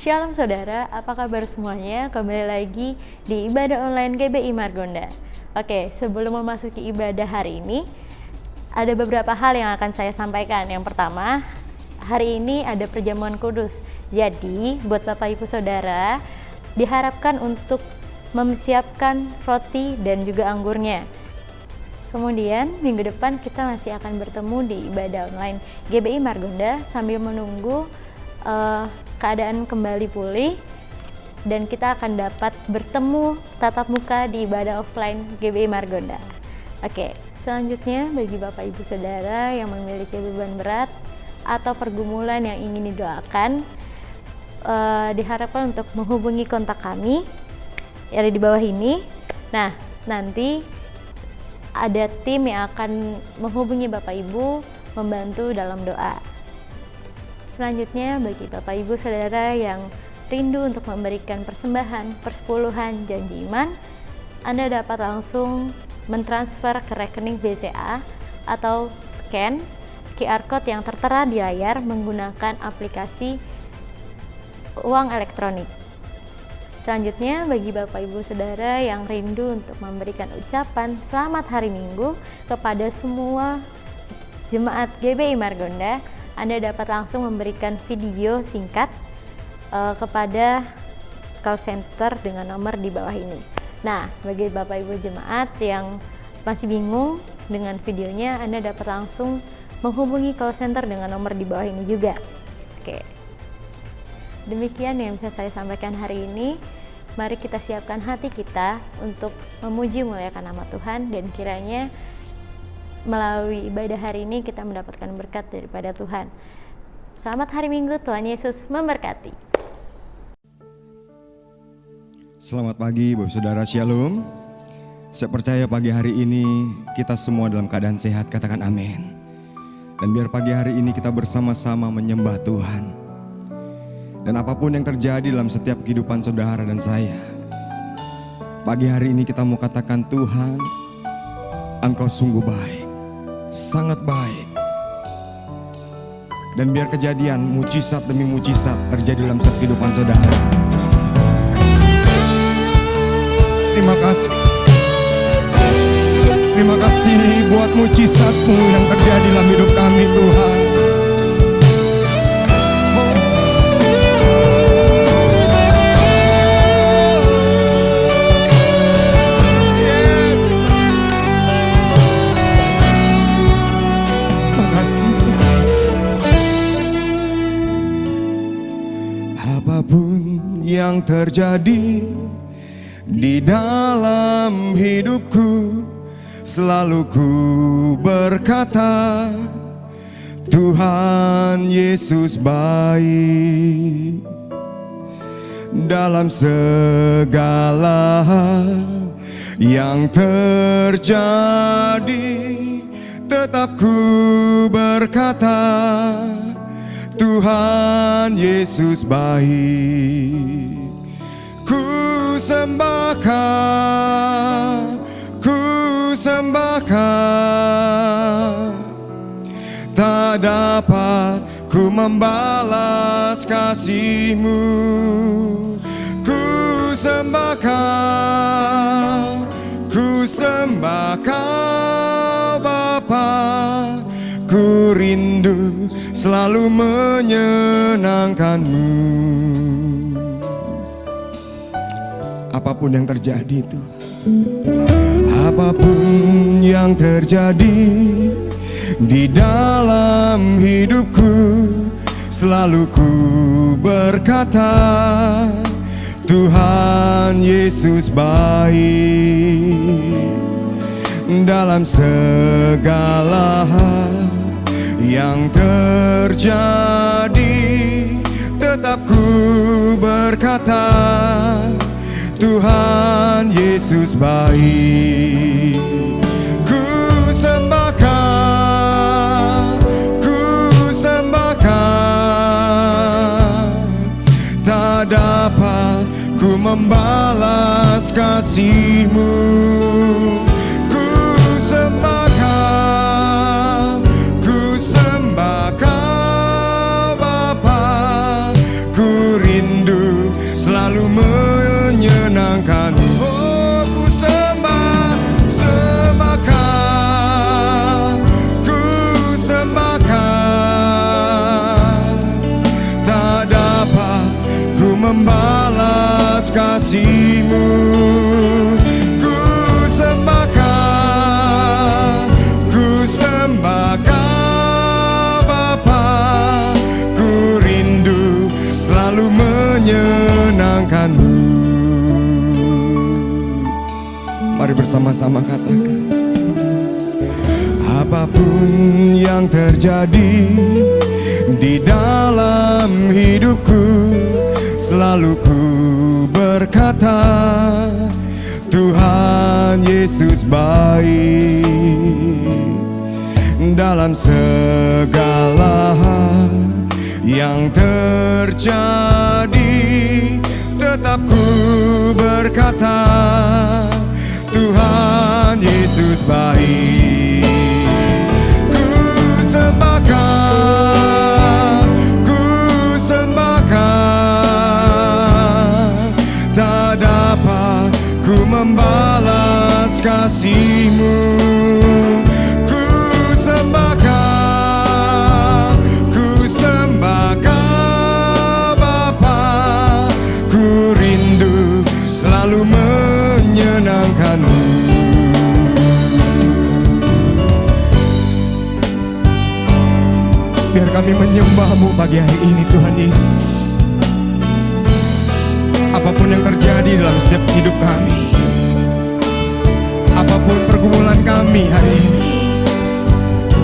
Shalom saudara, apa kabar semuanya? Kembali lagi di ibadah online GBI Margonda. Oke, sebelum memasuki ibadah hari ini, ada beberapa hal yang akan saya sampaikan. Yang pertama, hari ini ada perjamuan kudus. Jadi, buat Bapak Ibu Saudara, diharapkan untuk mempersiapkan roti dan juga anggurnya. Kemudian, minggu depan kita masih akan bertemu di ibadah online GBI Margonda sambil menunggu keadaan kembali pulih dan kita akan dapat bertemu tatap muka di ibadah offline GBI Margonda. Oke, selanjutnya bagi Bapak Ibu Saudara yang memiliki beban berat atau pergumulan yang ingin didoakan, diharapkan untuk menghubungi kontak kami yang ada di bawah ini. Nah, nanti ada tim yang akan menghubungi Bapak Ibu membantu dalam doa. Selanjutnya, bagi Bapak Ibu Saudara yang rindu untuk memberikan persembahan persepuluhan janji iman, Anda dapat langsung mentransfer ke rekening BCA atau scan QR Code yang tertera di layar menggunakan aplikasi uang elektronik. Selanjutnya, bagi Bapak Ibu Saudara yang rindu untuk memberikan ucapan selamat hari Minggu kepada semua jemaat GBI Margonda, Anda dapat langsung memberikan video singkat kepada call center dengan nomor di bawah ini. Nah, bagi Bapak Ibu jemaat yang masih bingung dengan videonya, Anda dapat langsung menghubungi call center dengan nomor di bawah ini juga. Oke. Demikian yang bisa saya sampaikan hari ini. Mari kita siapkan hati kita untuk memuji muliakan nama Tuhan, dan kiranya melalui ibadah hari ini kita mendapatkan berkat daripada Tuhan. Selamat hari Minggu, Tuhan Yesus memberkati. Selamat pagi Bapak Saudara, Shalom. Saya percaya pagi hari ini kita semua dalam keadaan sehat, katakan amin. Dan biar pagi hari ini kita bersama-sama menyembah Tuhan. Dan apapun yang terjadi dalam setiap kehidupan saudara dan saya, pagi hari ini kita mau katakan, Tuhan, Engkau sungguh baik, sangat baik. Dan biar kejadian mujizat demi mujizat terjadi dalam setiap kehidupan saudara. Terima kasih. Terima kasih buat mujizat-Mu yang terjadi dalam hidup kami, Tuhan. Apapun yang terjadi di dalam hidupku, selalu ku berkata, Tuhan Yesus baik. Dalam segala yang terjadi, tetap ku berkata, Tuhan Yesus baik. Ku sembahkan, tak dapat ku membalas kasih-Mu. Ku sembahkan Bapa. Ku rindu selalu menyenangkan-Mu. Apapun yang terjadi itu, apapun yang terjadi di dalam hidupku, selalu ku berkata, Tuhan Yesus baik. Dalam segala hal yang terjadi, tetap ku berkata, Tuhan Yesus baik. Ku sembahkan, tak dapat ku membalas kasih-Mu. Ku sembahkan Bapa. Ku rindu selalu menyenangkanmu. Oh, ku sembah, sembahkan, ku sembahkan. Tak dapat ku membalas kasih-Mu. Ku sembahkan, ku sembahkan Bapa. Ku rindu selalu menyenangkan-Mu. Mari bersama-sama katakan, apapun yang terjadi di dalam hidupku, selalu ku berkata, Tuhan Yesus baik. Dalam segala hal yang terjadi, tetap ku berkata, Tuhan Yesus baik. Ku sembahkan, ku sembahkan. Tak dapat ku membalas kasih-Mu. Ku sembahkan, ku sembahkan Bapa. Ku rindu selalu menyenangkan-Mu. Biar kami menyembah-Mu pagi hari ini, Tuhan Yesus. Apapun yang terjadi dalam setiap hidup kami, apapun pergumulan kami hari ini,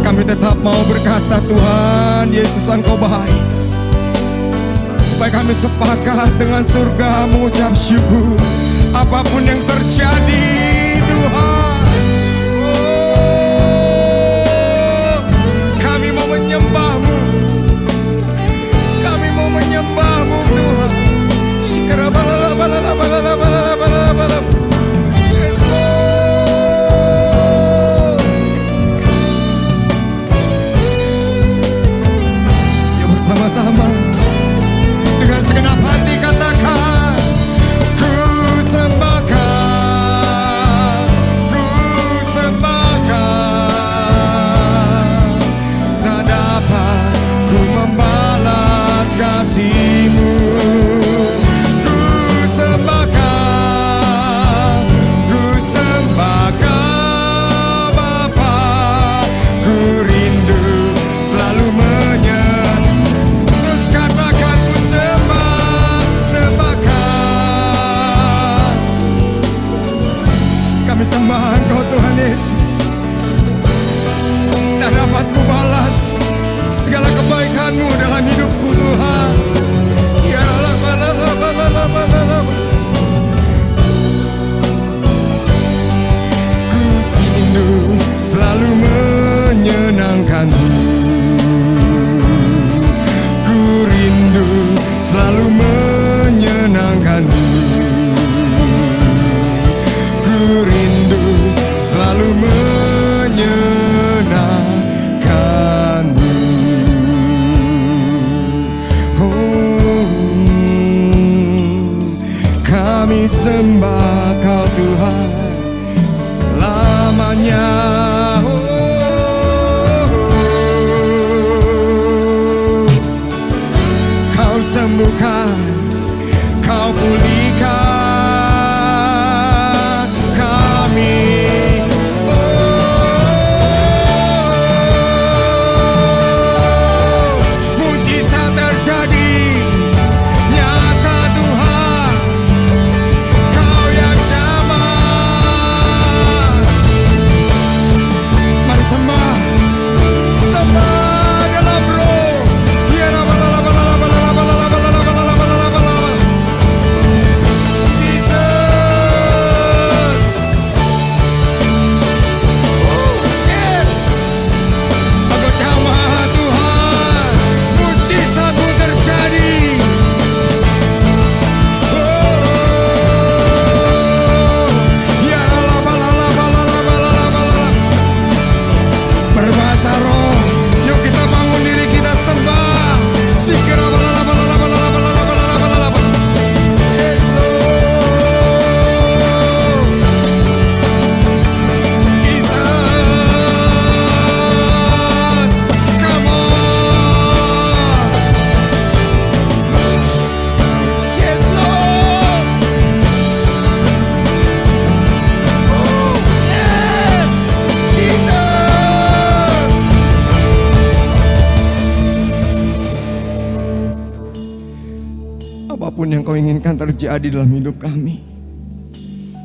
kami tetap mau berkata, Tuhan Yesus, Engkau baik. Supaya kami sepakat dengan surga mengucap syukur. Apapun yang terjadi, Tuhan, oh, kami mau menyembah-Mu. Kami mau menyembah-Mu, Tuhan. Yes, Lord. Ya, bersama-sama dengan segenap hati katakan, ku sembahkan, ku sembahkan. Tak dapat ku membalas kasih-Mu. Ku sembahkan, ku sembahkan Bapa. Ku rindu selalu terus katakan, ku sembahkan. Kami sembah Engkau, Tuhan Yesus. Tak dapat ku balas segala kebaikan-Mu dalam hidupku, Tuhan. Ya Allah, ku rindu selalu menyenangkan-Mu. Ku rindu selalu menyenangkan-Mu. Ku rindu selalu menyenangkan-Mu. Oh, kami sembah Kau, Tuhan, selamanya. Kau sembuhkan, Kau pulihkan kami. Mujizat terjadi nyata, Tuhan. Kau yang jamah. Mari sembah, sembah dalam roh. Apapun yang kau inginkan terjadi dalam hidup kami,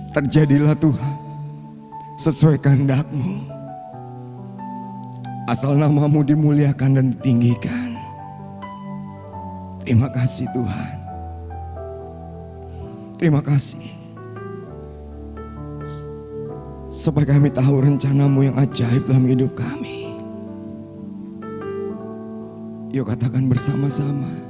terjadilah Tuhan sesuai kehendak-Mu. Asal nama-Mu dimuliakan dan ditinggikan. Terima kasih Tuhan. Terima kasih. Supaya kami tahu rencana-Mu yang ajaib dalam hidup kami. Yuk katakan bersama-sama.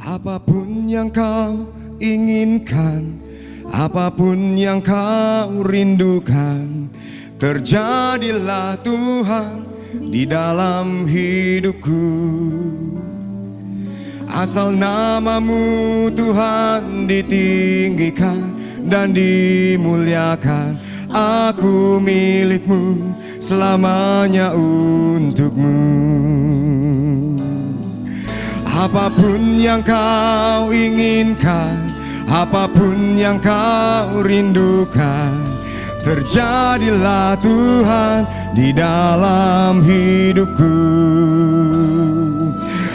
Apapun yang kau inginkan, apapun yang kau rindukan, terjadilah Tuhan di dalam hidupku. Asal nama-Mu Tuhan ditinggikan dan dimuliakan, aku milik-Mu, selamanya untuk-Mu. Apapun yang kau inginkan, apapun yang kau rindukan, terjadilah Tuhan di dalam hidupku.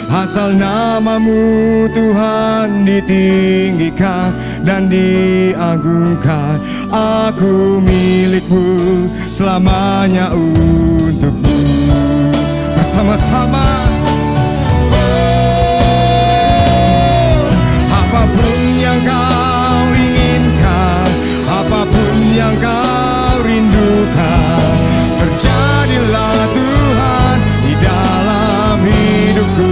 Asal nama-Mu Tuhan ditinggikan dan diagungkan, aku milik-Mu, selamanya untuk-Mu. Bersama-sama. Apapun yang kau inginkan, apapun yang kau rindukan, terjadilah Tuhan di dalam hidupku.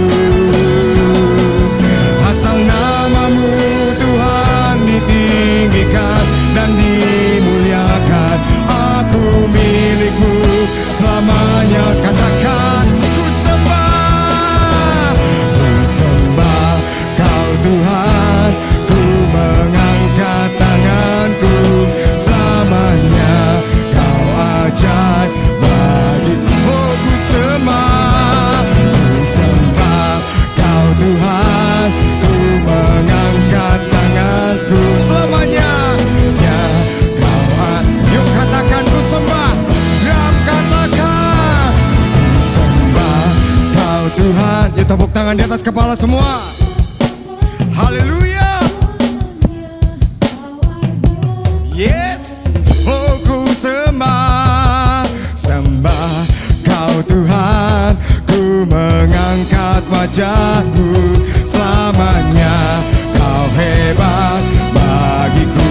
Asal nama-Mu Tuhan ditinggikan dan dimuliakan, aku milik-Mu, selamanya. Katakan, ku sembah Kau Tuhan, ku mengangkat tanganku, selamanya Kau ajaib bagi. Oh, ku sembah Kau Tuhan, ku mengangkat tanganku, selamanya ya Kau yuk katakan, ku sembah. Drop, katakan, ku sembah Kau Tuhan. Yuk tepuk tangan di atas kepala semua. Haleluya. Yes. Oh, ku sembah Kau Tuhan, ku mengangkat wajah-Mu, selamanya Kau hebat bagiku.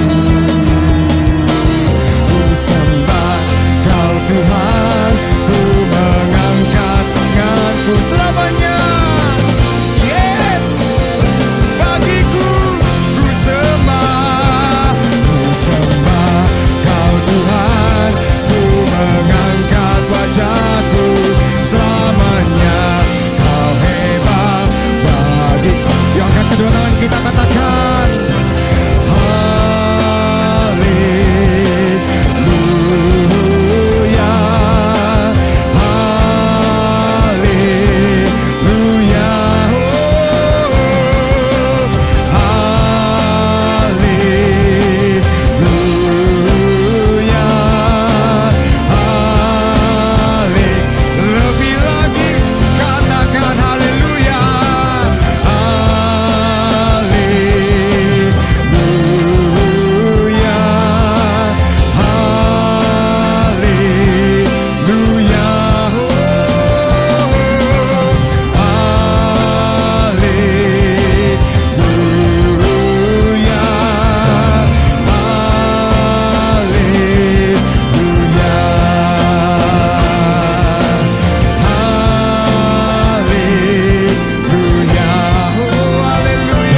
Ku sembah Kau Tuhan, ku mengangkat tanganku, selamanya. Yes. Bagiku, ku sembah Kau Tuhan, ku mengangkat wajahku, selamanya Kau hebat bagiku. Yang angkat kedua tangan kita katakan, haleluya, haleluya, oh, haleluya, lebih lagi katakan haleluya, haleluya, haleluya, oh, haleluya,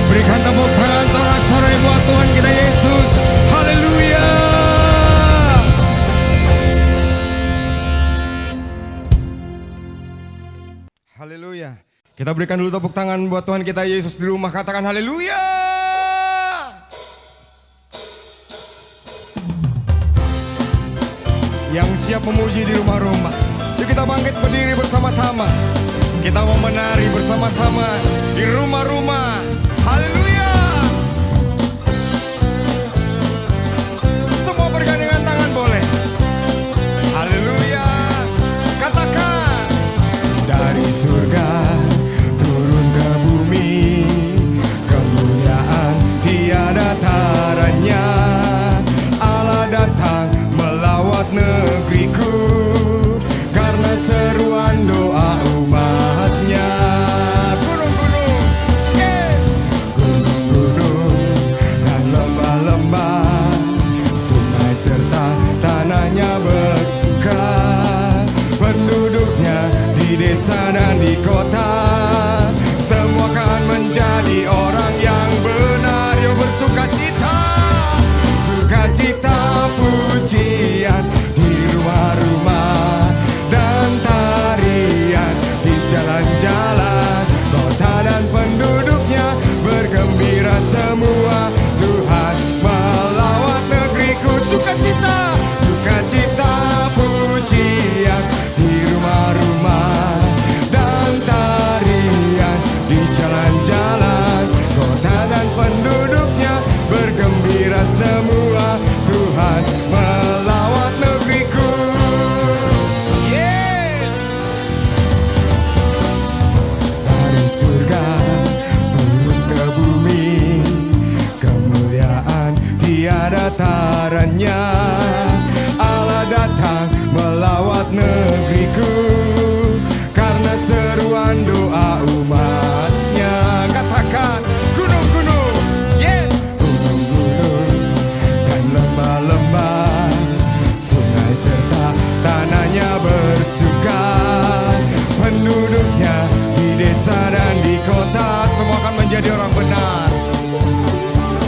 berikan tepuk tangan sorak-sorai buat Tuhan kita Yesus. Haleluya. Haleluya. Kita berikan dulu tepuk tangan buat Tuhan kita Yesus di rumah. Katakan haleluya. Yang siap memuji di rumah-rumah, yuk kita bangkit berdiri bersama-sama. Kita mau menari bersama-sama di rumah-rumah. Haleluya. semua. Tuhan melawat negeriku. Sukacita, sukacita pujian di rumah-rumah dan tarian di jalan-jalan. Kota dan penduduknya bergembira semua. Tuhan melawat negeriku. Yes. Dari surga turun ke bumi, kemuliaan tiada taranya. Allah datang melawat negeriku karena seruan doa umatnya. Katakan gunung-gunung, yes, gunung-gunung dan lembah-lembah, sungai serta tanahnya bersuka. Penduduknya di desa dan di kota semua akan menjadi orang benar.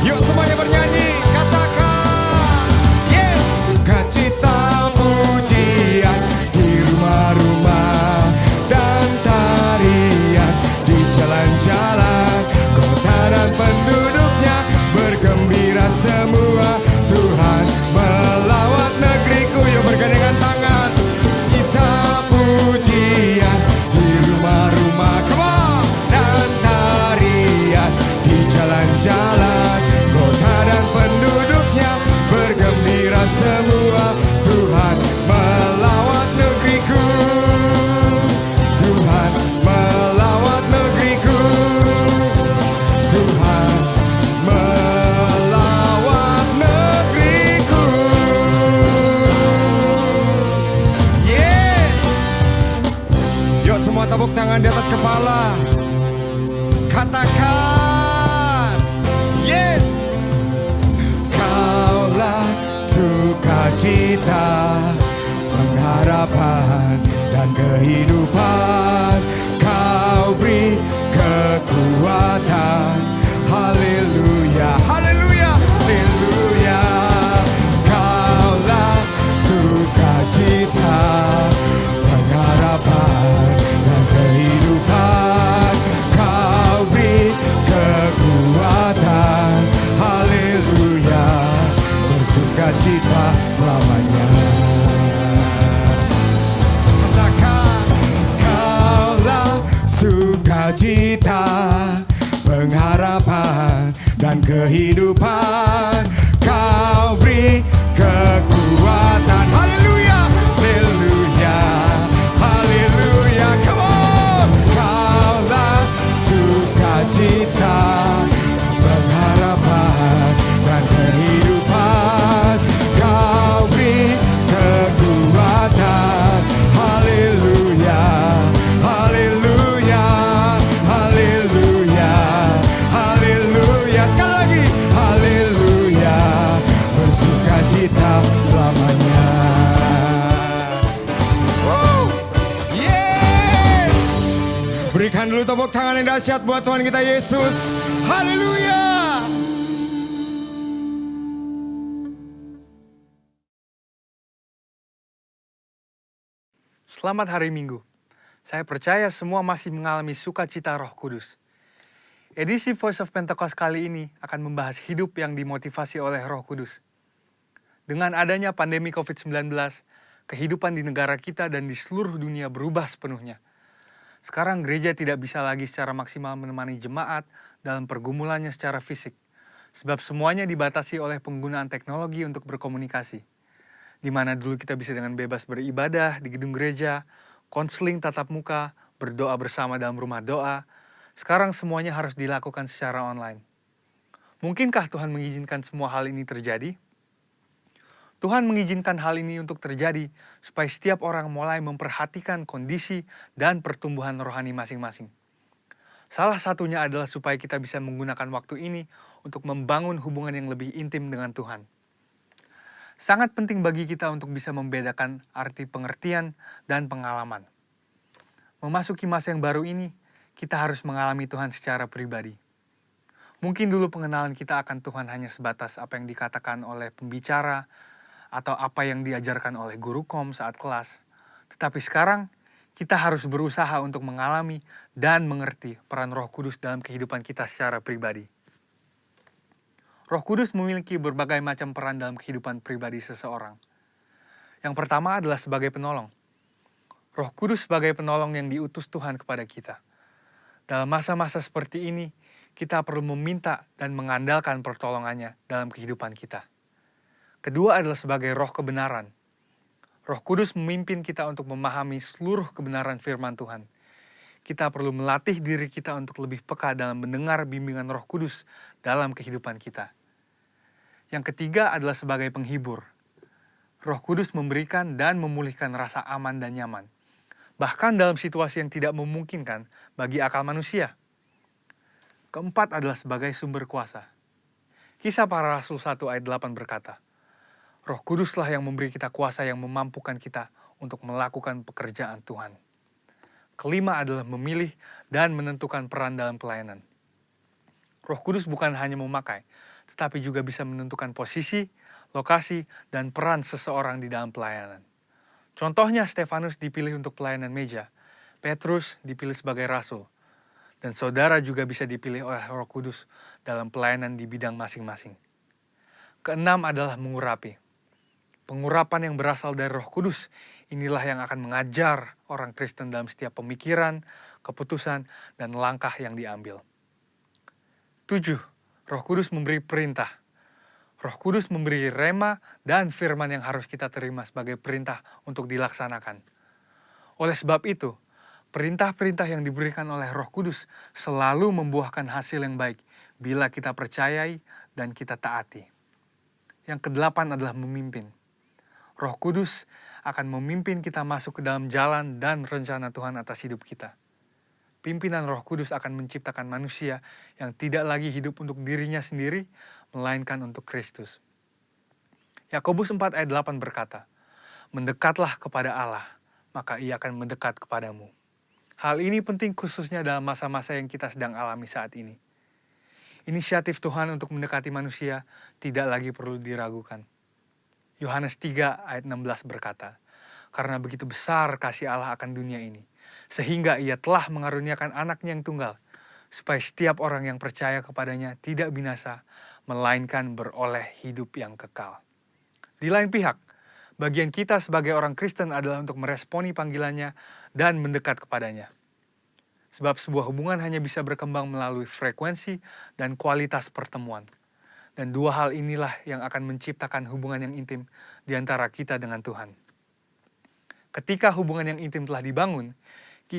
Yuk semuanya bernyanyi, katakan yes. Sukacita pujian di rumah-rumah dan tarian di jalan-jalan. Kota dan penduduknya bergembira semua. Tuhan melawat negeriku. Yuk bergandengan tangan, cita pujian di rumah-rumah, come on, dan tarian di jalan-jalan. Kota dan penduduknya bergembira semua. Tuhan melawat negeriku. Tuhan melawat negeriku. Tuhan melawat negeriku. Yes. Yuk semua tepuk tangan di atas kepala. Katakan yes. Kaulah sukacita, pengharapan dan kehidupan. Kau beri kekuatan. Haleluya, haleluya, haleluya. Kaulah sukacita, pengharapan dan kehidupan. Kau beri kekuatan. Haleluya, bersukacita selamanya. Katakan kaulah sukacita, pengharapan dan kehidupan. Kau beri kekuatan. Haleluya, haleluya, haleluya. Come on. Kaulah sukacita, pengharapan dan kehidupan. Kau beri kekuatan. Haleluya, haleluya, haleluya, haleluya. Sekali lagi, haleluya, bersukacita selamanya. Yes. Berikan dulu tepuk tangan yang dahsyat buat Tuhan kita Yesus. Haleluya. Selamat hari Minggu. Saya percaya semua masih mengalami sukacita Roh Kudus. Edisi Voice of Pentecost kali ini akan membahas hidup yang dimotivasi oleh Roh Kudus. Dengan adanya pandemi COVID-19, kehidupan di negara kita dan di seluruh dunia berubah sepenuhnya. Sekarang gereja tidak bisa lagi secara maksimal menemani jemaat dalam pergumulannya secara fisik, sebab semuanya dibatasi oleh penggunaan teknologi untuk berkomunikasi. Di mana dulu kita bisa dengan bebas beribadah di gedung gereja, konseling tatap muka, berdoa bersama dalam rumah doa. Sekarang semuanya harus dilakukan secara online. Mungkinkah Tuhan mengizinkan semua hal ini terjadi? Tuhan mengizinkan hal ini untuk terjadi supaya setiap orang mulai memperhatikan kondisi dan pertumbuhan rohani masing-masing. Salah satunya adalah supaya kita bisa menggunakan waktu ini untuk membangun hubungan yang lebih intim dengan Tuhan. Sangat penting bagi kita untuk bisa membedakan arti pengertian dan pengalaman. Memasuki masa yang baru ini, kita harus mengalami Tuhan secara pribadi. Mungkin dulu pengenalan kita akan Tuhan hanya sebatas apa yang dikatakan oleh pembicara atau apa yang diajarkan oleh guru kom saat kelas. Tetapi sekarang, kita harus berusaha untuk mengalami dan mengerti peran Roh Kudus dalam kehidupan kita secara pribadi. Roh Kudus memiliki berbagai macam peran dalam kehidupan pribadi seseorang. Yang pertama adalah sebagai penolong. Roh Kudus sebagai penolong yang diutus Tuhan kepada kita. Dalam masa-masa seperti ini, kita perlu meminta dan mengandalkan pertolongannya dalam kehidupan kita. Kedua adalah sebagai roh kebenaran. Roh Kudus memimpin kita untuk memahami seluruh kebenaran firman Tuhan. Kita perlu melatih diri kita untuk lebih peka dalam mendengar bimbingan Roh Kudus dalam kehidupan kita. Yang ketiga adalah sebagai penghibur. Roh Kudus memberikan dan memulihkan rasa aman dan nyaman, bahkan dalam situasi yang tidak memungkinkan bagi akal manusia. Keempat adalah sebagai sumber kuasa. Kisah Para Rasul 1 ayat 8 berkata, Roh Kuduslah yang memberi kita kuasa yang memampukan kita untuk melakukan pekerjaan Tuhan. Kelima adalah memilih dan menentukan peran dalam pelayanan. Roh Kudus bukan hanya memakai, tetapi juga bisa menentukan posisi, lokasi, dan peran seseorang di dalam pelayanan. Contohnya Stefanus dipilih untuk pelayanan meja, Petrus dipilih sebagai rasul, dan saudara juga bisa dipilih oleh Roh Kudus dalam pelayanan di bidang masing-masing. Keenam adalah mengurapi. Pengurapan yang berasal dari Roh Kudus inilah yang akan mengajar orang Kristen dalam setiap pemikiran, keputusan, dan langkah yang diambil. 7. Roh Kudus memberi perintah. Roh Kudus memberi rema dan firman yang harus kita terima sebagai perintah untuk dilaksanakan. Oleh sebab itu, perintah-perintah yang diberikan oleh Roh Kudus selalu membuahkan hasil yang baik bila kita percayai dan kita taati. Yang kedelapan adalah memimpin. Roh Kudus akan memimpin kita masuk ke dalam jalan dan rencana Tuhan atas hidup kita. Pimpinan Roh Kudus akan menciptakan manusia yang tidak lagi hidup untuk dirinya sendiri, melainkan untuk Kristus. Yakobus 4 ayat 8 berkata, Mendekatlah kepada Allah, maka Ia akan mendekat kepadamu. Hal ini penting khususnya dalam masa-masa yang kita sedang alami saat ini. Inisiatif Tuhan untuk mendekati manusia tidak lagi perlu diragukan. Yohanes 3 ayat 16 berkata, Karena begitu besar kasih Allah akan dunia ini, sehingga Ia telah mengaruniakan anaknya yang tunggal, supaya setiap orang yang percaya kepadanya tidak binasa, melainkan beroleh hidup yang kekal. Di lain pihak, bagian kita sebagai orang Kristen adalah untuk meresponi panggilannya dan mendekat kepadanya. Sebab sebuah hubungan hanya bisa berkembang melalui frekuensi dan kualitas pertemuan. Dan dua hal inilah yang akan menciptakan hubungan yang intim di antara kita dengan Tuhan. Ketika hubungan yang intim telah dibangun,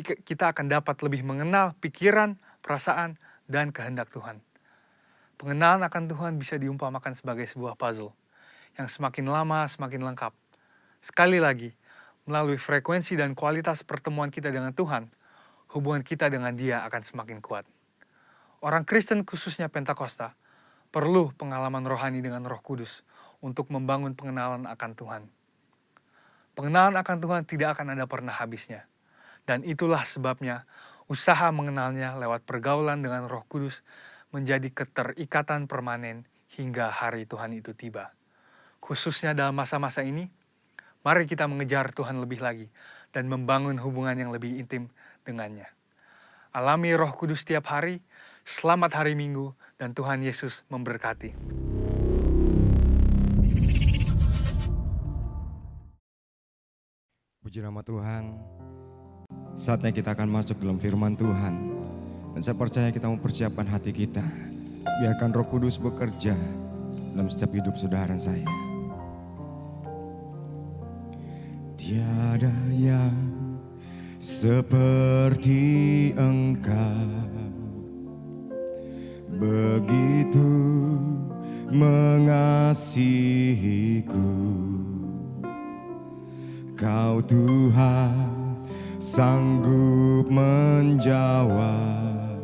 kita akan dapat lebih mengenal pikiran, perasaan, dan kehendak Tuhan. Pengenalan akan Tuhan bisa diumpamakan sebagai sebuah puzzle yang semakin lama semakin lengkap. Sekali lagi, melalui frekuensi dan kualitas pertemuan kita dengan Tuhan, hubungan kita dengan Dia akan semakin kuat. Orang Kristen khususnya Pentakosta perlu pengalaman rohani dengan Roh Kudus untuk membangun pengenalan akan Tuhan. Pengenalan akan Tuhan tidak akan ada pernah habisnya. Dan itulah sebabnya usaha mengenalnya lewat pergaulan dengan Roh Kudus menjadi keterikatan permanen hingga hari Tuhan itu tiba. Khususnya dalam masa-masa ini, mari kita mengejar Tuhan lebih lagi dan membangun hubungan yang lebih intim dengannya. Alami Roh Kudus setiap hari, selamat hari Minggu, dan Tuhan Yesus memberkati. Puji nama Tuhan. Saatnya kita akan masuk dalam firman Tuhan. Dan saya percaya kita mempersiapkan hati kita. Biarkan Roh Kudus bekerja dalam setiap hidup saudara saya. Tiada yang seperti Engkau, begitu mengasihiku. Kau Tuhan sanggup menjawab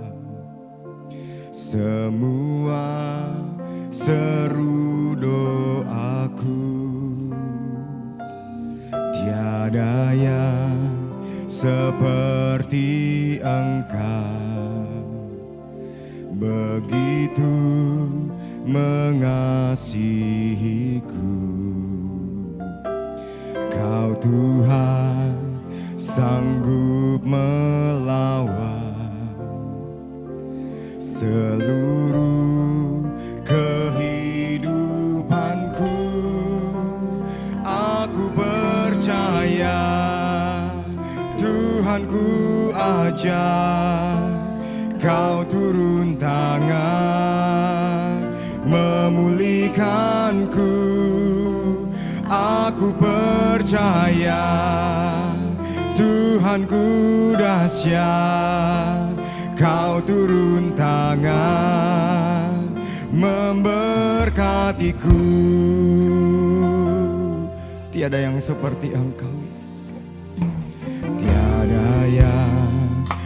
semua seru doaku. Tiada yang seperti Engkau, begitu mengasihiku. Kau Tuhan sanggup melawan seluruh kehidupan. ajar, Kau turun tangan memulihkanku. Aku percaya Tuhanku dahsyat, Kau turun tangan memberkatiku. Tiada yang seperti Engkau, Yesus. Tiada yang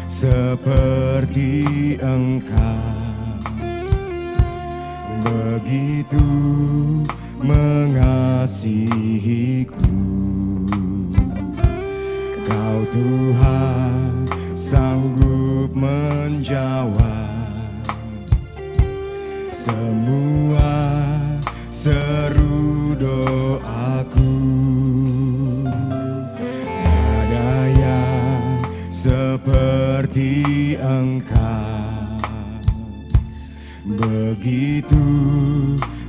seperti Engkau, begitu mengasihiku. Kau Tuhan sanggup menjawab semua seru doaku. Tiada yang seperti Engkau, begitu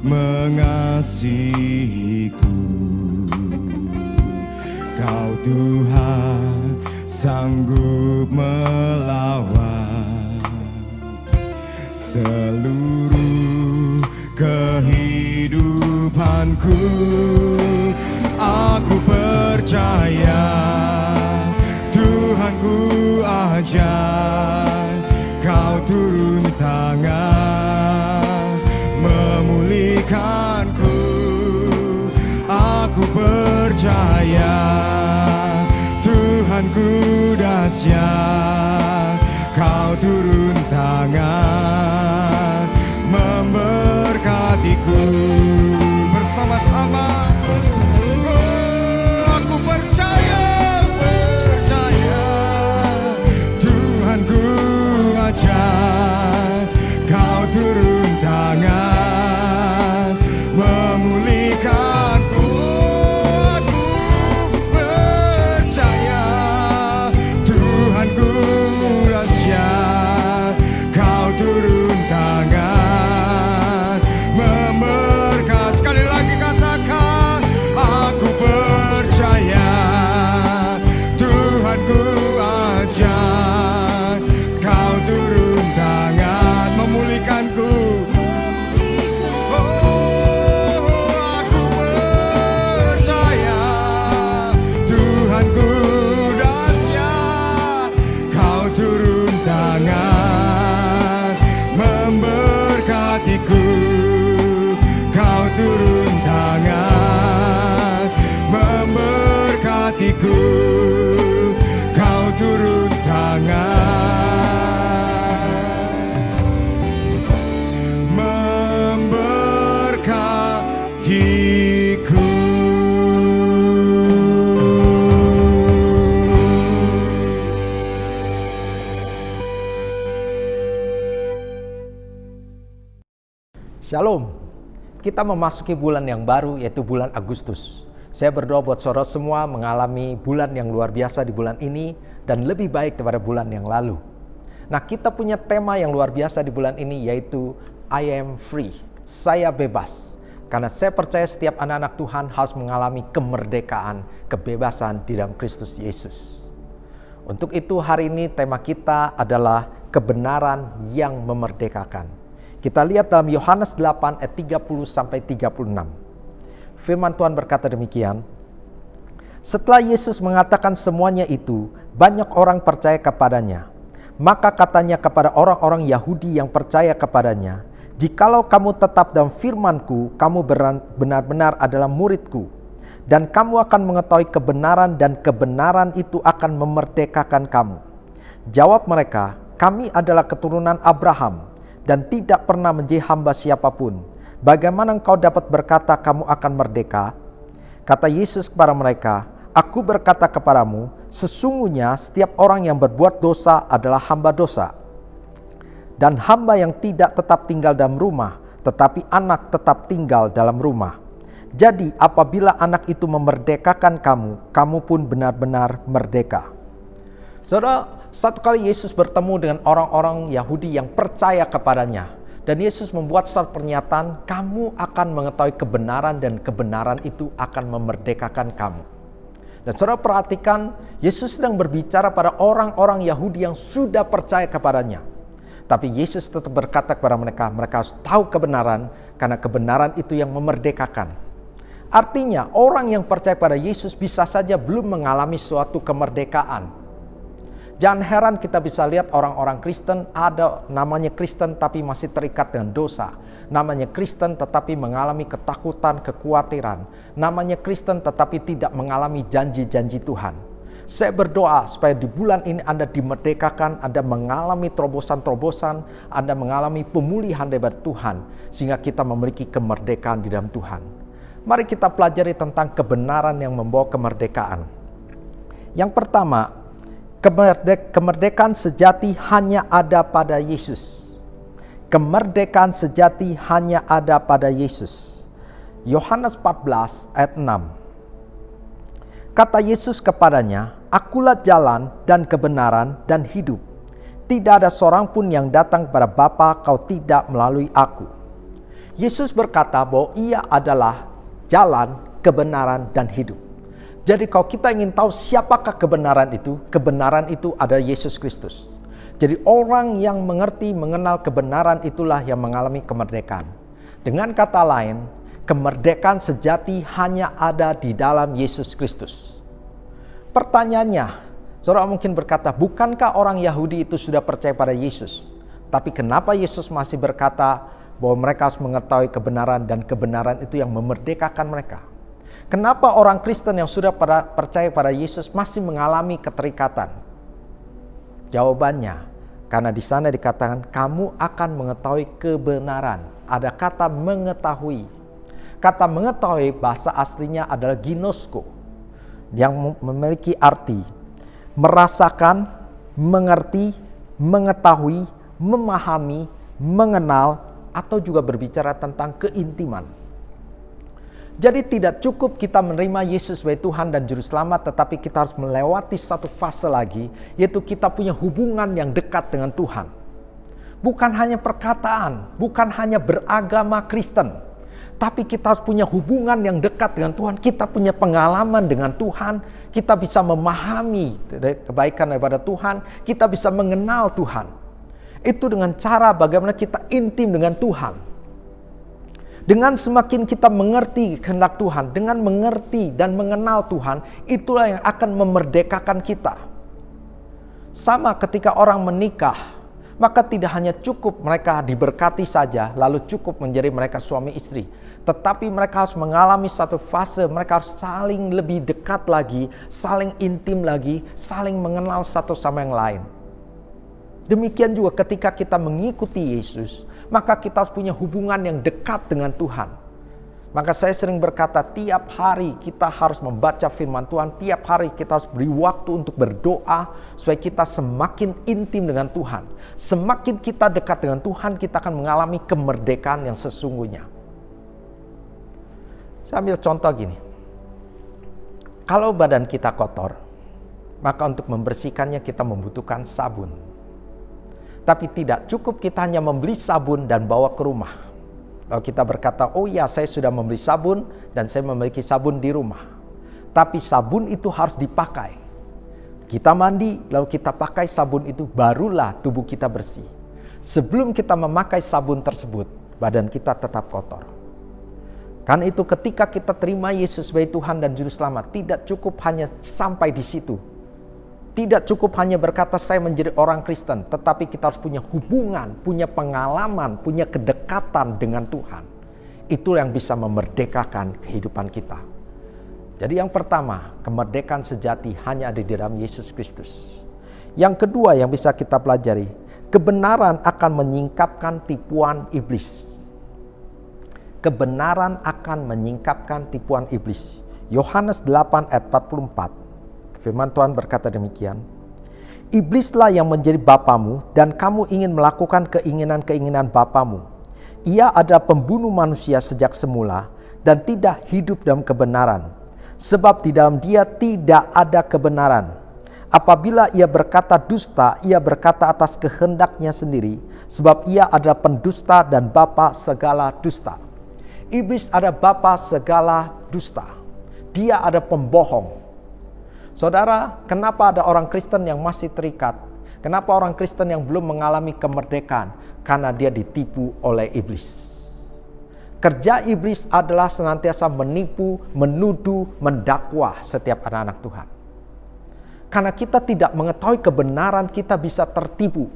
mengasihiku. Kau Tuhan sanggup melawan seluruh kehidupanku. Aku percaya Tuhanku ajar, Kau turun tangan memulihkanku. Aku percaya Tuhanku dahsyat, Kau turun tangan memberkatiku. Bersama-sama aku percaya Tuhanku ajar, Kau turun tangan memulihkanku. Aku percaya Tuhanku dahsyat, Kau turun tangan memberkati. Sekali lagi katakan, aku percaya Tuhanku ajar, Kau turun tangan memulihkanku. Aku percaya Tuhanku dahsyat, Kau turun tangan memberkatiku. Kau turun tangan memberkatiku. Kau turun tangan memberkatiku. Shalom. Kita memasuki bulan yang baru, yaitu bulan Agustus. Saya berdoa buat saudara semua mengalami bulan yang luar biasa di bulan ini dan lebih baik daripada bulan yang lalu. Nah, kita punya tema yang luar biasa di bulan ini, yaitu I am free. Saya bebas. Karena saya percaya setiap anak-anak Tuhan harus mengalami kemerdekaan, kebebasan di dalam Kristus Yesus. Untuk itu hari ini tema kita adalah kebenaran yang memerdekakan. Kita lihat dalam Yohanes 8 ayat 30-36. Firman Tuhan berkata demikian. Setelah Yesus mengatakan semuanya itu, banyak orang percaya kepadanya. Maka katanya kepada orang-orang Yahudi yang percaya kepadanya, jikalau kamu tetap dalam firman-Ku, kamu benar-benar adalah murid-Ku. Dan kamu akan mengetahui kebenaran, dan kebenaran itu akan memerdekakan kamu. Jawab mereka, kami adalah keturunan Abraham dan tidak pernah menjadi hamba siapapun. Bagaimana engkau dapat berkata kamu akan merdeka? Kata Yesus kepada mereka, aku berkata kepadamu, sesungguhnya setiap orang yang berbuat dosa adalah hamba dosa. Dan hamba yang tidak tetap tinggal dalam rumah, tetapi anak tetap tinggal dalam rumah. Jadi apabila anak itu memerdekakan kamu, kamu pun benar-benar merdeka. Saudara, satu kali Yesus bertemu dengan orang-orang Yahudi yang percaya kepadanya. Dan Yesus membuat satu pernyataan, kamu akan mengetahui kebenaran dan kebenaran itu akan memerdekakan kamu. Dan saudara perhatikan, Yesus sedang berbicara pada orang-orang Yahudi yang sudah percaya kepadanya. Tapi Yesus tetap berkata kepada mereka, mereka harus tahu kebenaran, karena kebenaran itu yang memerdekakan. Artinya, orang yang percaya pada Yesus bisa saja belum mengalami suatu kemerdekaan. Jangan heran kita bisa lihat orang-orang Kristen, ada namanya Kristen tapi masih terikat dengan dosa. Namanya Kristen tetapi mengalami ketakutan, kekhawatiran. Namanya Kristen tetapi tidak mengalami janji-janji Tuhan. Saya berdoa supaya di bulan ini Anda dimerdekakan, Anda mengalami terobosan-terobosan, Anda mengalami pemulihan dari Tuhan, sehingga kita memiliki kemerdekaan di dalam Tuhan. Mari kita pelajari tentang kebenaran yang membawa kemerdekaan. Yang pertama, kemerdekaan sejati hanya ada pada Yesus. Kemerdekaan sejati hanya ada pada Yesus. Yohanes 14 ayat 6. Kata Yesus kepadanya, "Akulah jalan dan kebenaran dan hidup. Tidak ada seorang pun yang datang kepada Bapa kalau tidak melalui aku." Yesus berkata bahwa Ia adalah jalan, kebenaran, dan hidup. Jadi kalau kita ingin tahu siapakah kebenaran itu adalah Yesus Kristus. Jadi orang yang mengerti, mengenal kebenaran itulah yang mengalami kemerdekaan. Dengan kata lain, kemerdekaan sejati hanya ada di dalam Yesus Kristus. Pertanyaannya, saudara mungkin berkata, bukankah orang Yahudi itu sudah percaya pada Yesus? Tapi kenapa Yesus masih berkata bahwa mereka harus mengetahui kebenaran dan kebenaran itu yang memerdekakan mereka? Kenapa orang Kristen yang sudah percaya pada Yesus masih mengalami keterikatan? Jawabannya, karena di sana dikatakan kamu akan mengetahui kebenaran. Ada kata mengetahui. Kata mengetahui bahasa aslinya adalah ginosko, yang memiliki arti merasakan, mengerti, mengetahui, memahami, mengenal, atau juga berbicara tentang keintiman. Jadi tidak cukup kita menerima Yesus sebagai Tuhan dan Juru Selamat, tetapi kita harus melewati satu fase lagi, yaitu kita punya hubungan yang dekat dengan Tuhan. Bukan hanya perkataan, bukan hanya beragama Kristen, tapi kita harus punya hubungan yang dekat dengan Tuhan. Kita punya pengalaman dengan Tuhan, kita bisa memahami kebaikan daripada Tuhan, kita bisa mengenal Tuhan. Itu dengan cara bagaimana kita intim dengan Tuhan. Dengan semakin kita mengerti kehendak Tuhan, dengan mengerti dan mengenal Tuhan, itulah yang akan memerdekakan kita. Sama ketika orang menikah, maka tidak hanya cukup mereka diberkati saja, lalu cukup menjadi mereka suami istri. Tetapi mereka harus mengalami satu fase, mereka harus saling lebih dekat lagi, saling intim lagi, saling mengenal satu sama yang lain. Demikian juga ketika kita mengikuti Yesus, maka kita harus punya hubungan yang dekat dengan Tuhan. Maka saya sering berkata, tiap hari kita harus membaca firman Tuhan, tiap hari kita harus beri waktu untuk berdoa, supaya kita semakin intim dengan Tuhan. Semakin kita dekat dengan Tuhan, kita akan mengalami kemerdekaan yang sesungguhnya. Saya ambil contoh gini. Kalau badan kita kotor, maka untuk membersihkannya kita membutuhkan sabun. Tapi tidak cukup kita hanya membeli sabun dan bawa ke rumah. Lalu kita berkata, oh ya saya sudah membeli sabun dan saya memiliki sabun di rumah. Tapi sabun itu harus dipakai. Kita mandi, lalu kita pakai sabun itu, barulah tubuh kita bersih. Sebelum kita memakai sabun tersebut, badan kita tetap kotor. Karena itu ketika kita terima Yesus sebagai Tuhan dan Juru Selamat, tidak cukup hanya sampai di situ. Tidak cukup hanya berkata saya menjadi orang Kristen, tetapi kita harus punya hubungan, punya pengalaman, punya kedekatan dengan Tuhan. Itu yang bisa memerdekakan kehidupan kita. Jadi yang pertama, kemerdekaan sejati hanya ada di dalam Yesus Kristus. Yang kedua yang bisa kita pelajari, kebenaran akan menyingkapkan tipuan iblis. Kebenaran akan menyingkapkan tipuan iblis. Yohanes 8 ayat 44. Firman Tuhan berkata demikian, iblislah yang menjadi bapamu dan kamu ingin melakukan keinginan-keinginan bapamu. Ia adalah pembunuh manusia sejak semula dan tidak hidup dalam kebenaran. Sebab di dalam dia tidak ada kebenaran. Apabila ia berkata dusta, ia berkata atas kehendaknya sendiri. Sebab ia adalah pendusta dan bapa segala dusta. Iblis adalah bapa segala dusta. Dia ada pembohong. Saudara, kenapa ada orang Kristen yang masih terikat? Kenapa orang Kristen yang belum mengalami kemerdekaan? Karena dia ditipu oleh iblis. Kerja iblis adalah senantiasa menipu, menuduh, mendakwa setiap anak-anak Tuhan. Karena kita tidak mengetahui kebenaran, kita bisa tertipu.